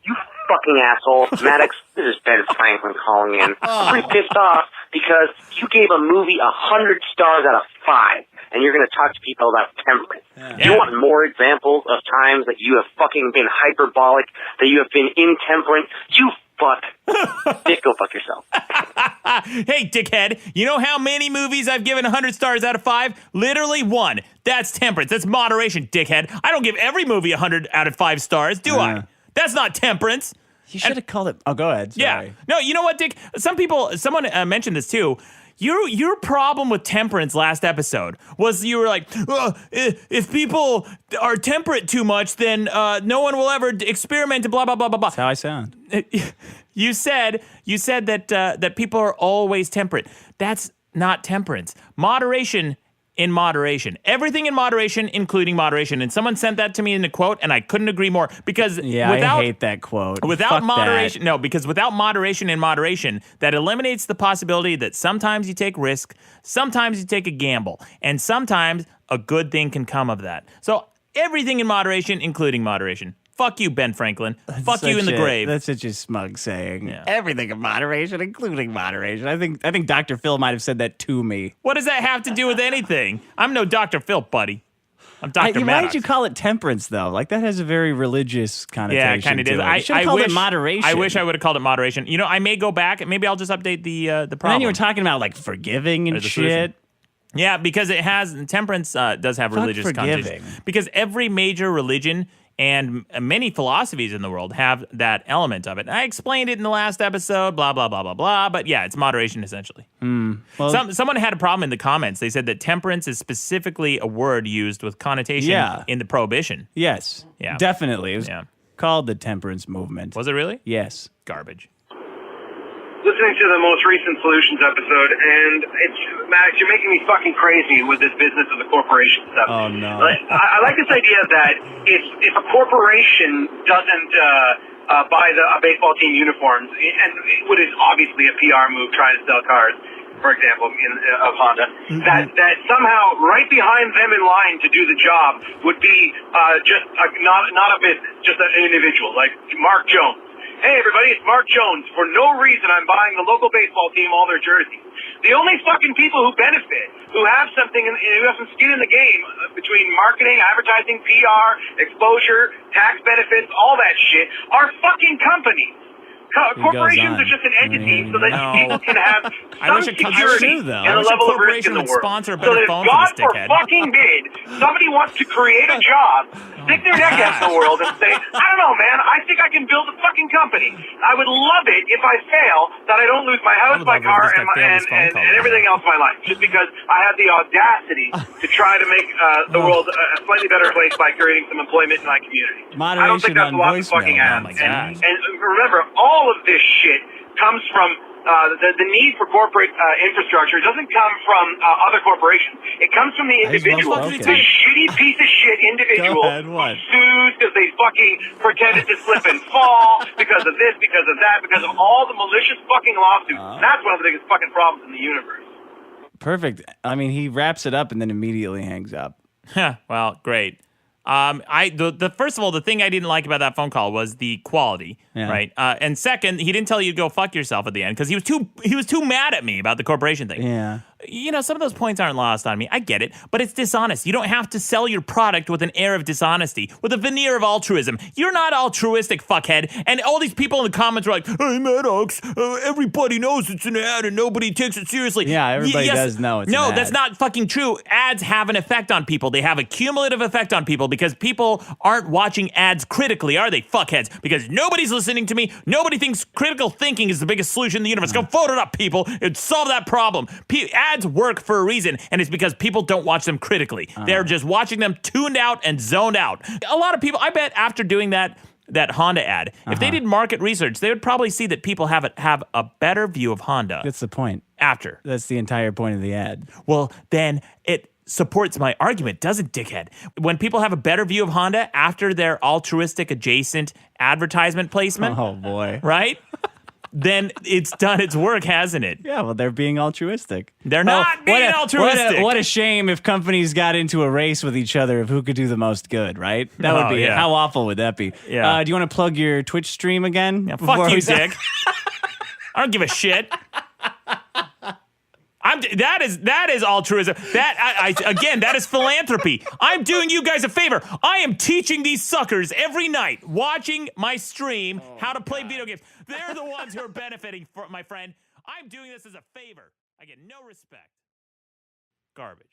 S3: You fucking asshole. Maddox, this is Ben Franklin calling in. I'm pretty pissed off because you gave a movie 100 stars out of 5, and you're going to talk to people about temperance. Do you want more examples of times that you have fucking been hyperbolic, that you have been intemperate? You fuck. Dick, go fuck yourself.
S1: Hey, dickhead, you know how many movies I've given 100 stars out of 5? Literally 1. That's temperance. That's moderation, dickhead. I don't give every movie 100 out of 5 stars, do I? That's not temperance.
S2: You should have called it. Oh, go ahead.
S1: Yeah.
S2: Sorry.
S1: No, you know what, Dick? Someone mentioned this too. Your problem with temperance last episode was you were like, if people are temperate too much, then no one will ever experiment. Blah blah blah blah blah.
S2: That's how I sound.
S1: You said that people are always temperate. That's not temperance. Moderation in moderation. Everything in moderation, including moderation. And someone sent that to me in a quote, and I couldn't agree more because
S2: I hate that quote.
S1: Without
S2: Fuck
S1: moderation,
S2: that.
S1: no, because without moderation in moderation, that eliminates the possibility that sometimes you take risk, sometimes you take a gamble, and sometimes a good thing can come of that. So everything in moderation, including moderation. Fuck you, Ben Franklin. Fuck you in the grave.
S2: That's such a smug saying.
S1: Yeah.
S2: Everything in moderation, including moderation. I think Dr. Phil might have said that to me.
S1: What does that have to do with anything? I'm no Dr. Phil, buddy. I'm Dr.
S2: Why
S1: Maddox.
S2: did you call it temperance, though? Like, that has a very religious connotation.
S1: Yeah, it kind of
S2: to
S1: did.
S2: it. You should have called it moderation.
S1: I wish I would have called it moderation. You know, I may go back. Maybe I'll just update the problem.
S2: And then you were talking about, like, forgiving and
S1: the solution.
S2: shit.
S1: Yeah, because it has temperance does have religious
S2: forgiving.
S1: connotations. Because every major religion and many philosophies in the world have that element of it. I explained it in the last episode, blah, blah, blah, blah, blah. But yeah, it's moderation essentially.
S2: Well,
S1: Someone had a problem in the comments. They said that temperance is specifically a word used with connotation in the prohibition.
S2: yes.
S1: Yeah.
S2: Definitely. It was
S1: Yeah.
S2: called the temperance movement.
S1: Was it really?
S2: Yes.
S1: Garbage.
S5: listening to the most recent Solutions episode, and it's Max, you're making me fucking crazy with this business of the corporation stuff.
S2: Oh no!
S5: I like this idea that if a corporation doesn't buy a baseball team uniforms, and what is obviously a PR move trying to sell cars, for example, of Honda, that somehow right behind them in line to do the job would be just not a business, just an individual like Mark Jones. Hey, everybody, it's Mark Jones. For no reason, I'm buying the local baseball team all their jerseys. The only fucking people who benefit, who have something, who have some skin in the game between marketing, advertising, PR, exposure, tax benefits, all that shit, are fucking companies. Corporations are just an entity so that people can have some security and a level of risk in the world.
S1: Sponsor a
S5: So
S1: better
S5: that
S1: phone
S5: God
S1: for
S5: for
S1: this dickhead.
S5: fucking bid, somebody wants to create a job, stick their neck out in the world and say, I don't know, man, I think I can build a fucking company. I would love it if I fail that I don't lose my house, my car, and everything else in my life, just because I have the audacity to try to make the world a slightly better place by creating some employment in my community. I don't think that's a lot to fucking ask.
S1: Oh my God.
S5: And remember, all of this shit comes from the need for corporate infrastructure. It doesn't come from other corporations. It comes from the individual.
S2: okay.
S5: The shitty piece of shit individual
S2: Go ahead, what?
S5: who sues because they fucking pretended to slip and fall because of this, because of that, because of all the malicious fucking lawsuits. That's one of the biggest fucking problems in the universe.
S2: Perfect. I mean, he wraps it up and then immediately hangs up.
S1: Well, great. First of all, the thing I didn't like about that phone call was the quality, right? And second, he didn't tell you to go fuck yourself at the end because he was too mad at me about the corporation thing.
S2: Yeah.
S1: You know, some of those points aren't lost on me. I get it, but it's dishonest. You don't have to sell your product with an air of dishonesty, with a veneer of altruism. You're not altruistic, fuckhead. And all these people in the comments are like, "Hey, Maddox, everybody knows it's an ad and nobody takes it seriously."
S2: Yeah, everybody does know it's an ad.
S1: that's not fucking true. Ads have an effect on people. They have a cumulative effect on people because people aren't watching ads critically, are they, fuckheads? Because nobody's listening to me. Nobody thinks critical thinking is the biggest solution in the universe. Go vote it up, people, and solve that problem. Ads work for a reason, and it's because people don't watch them critically. They're just watching them tuned out and zoned out. A lot of people, I bet after doing that Honda ad, if they did market research, they would probably see that people have a better view of Honda
S2: That's the point.
S1: after.
S2: That's the entire point of the ad.
S1: Well, then it supports my argument, doesn't it, dickhead? When people have a better view of Honda after their altruistic adjacent advertisement placement,
S2: Oh, boy.
S1: right? Then it's done its work, hasn't it?
S2: Yeah, well, they're being altruistic.
S1: They're not being altruistic.
S2: What a shame if companies got into a race with each other of who could do the most good, right? That would be
S1: yeah.
S2: How awful would that be?
S1: Yeah.
S2: Do you want to plug your Twitch stream again?
S1: Yeah,
S2: before
S1: fuck you,
S2: we-
S1: dick. I don't give a shit. That is altruism. That is philanthropy. I'm doing you guys a favor. I am teaching these suckers every night watching my stream how to play video games. They're the ones who are benefiting from my friend. I'm doing this as a favor. I get no respect. Garbage.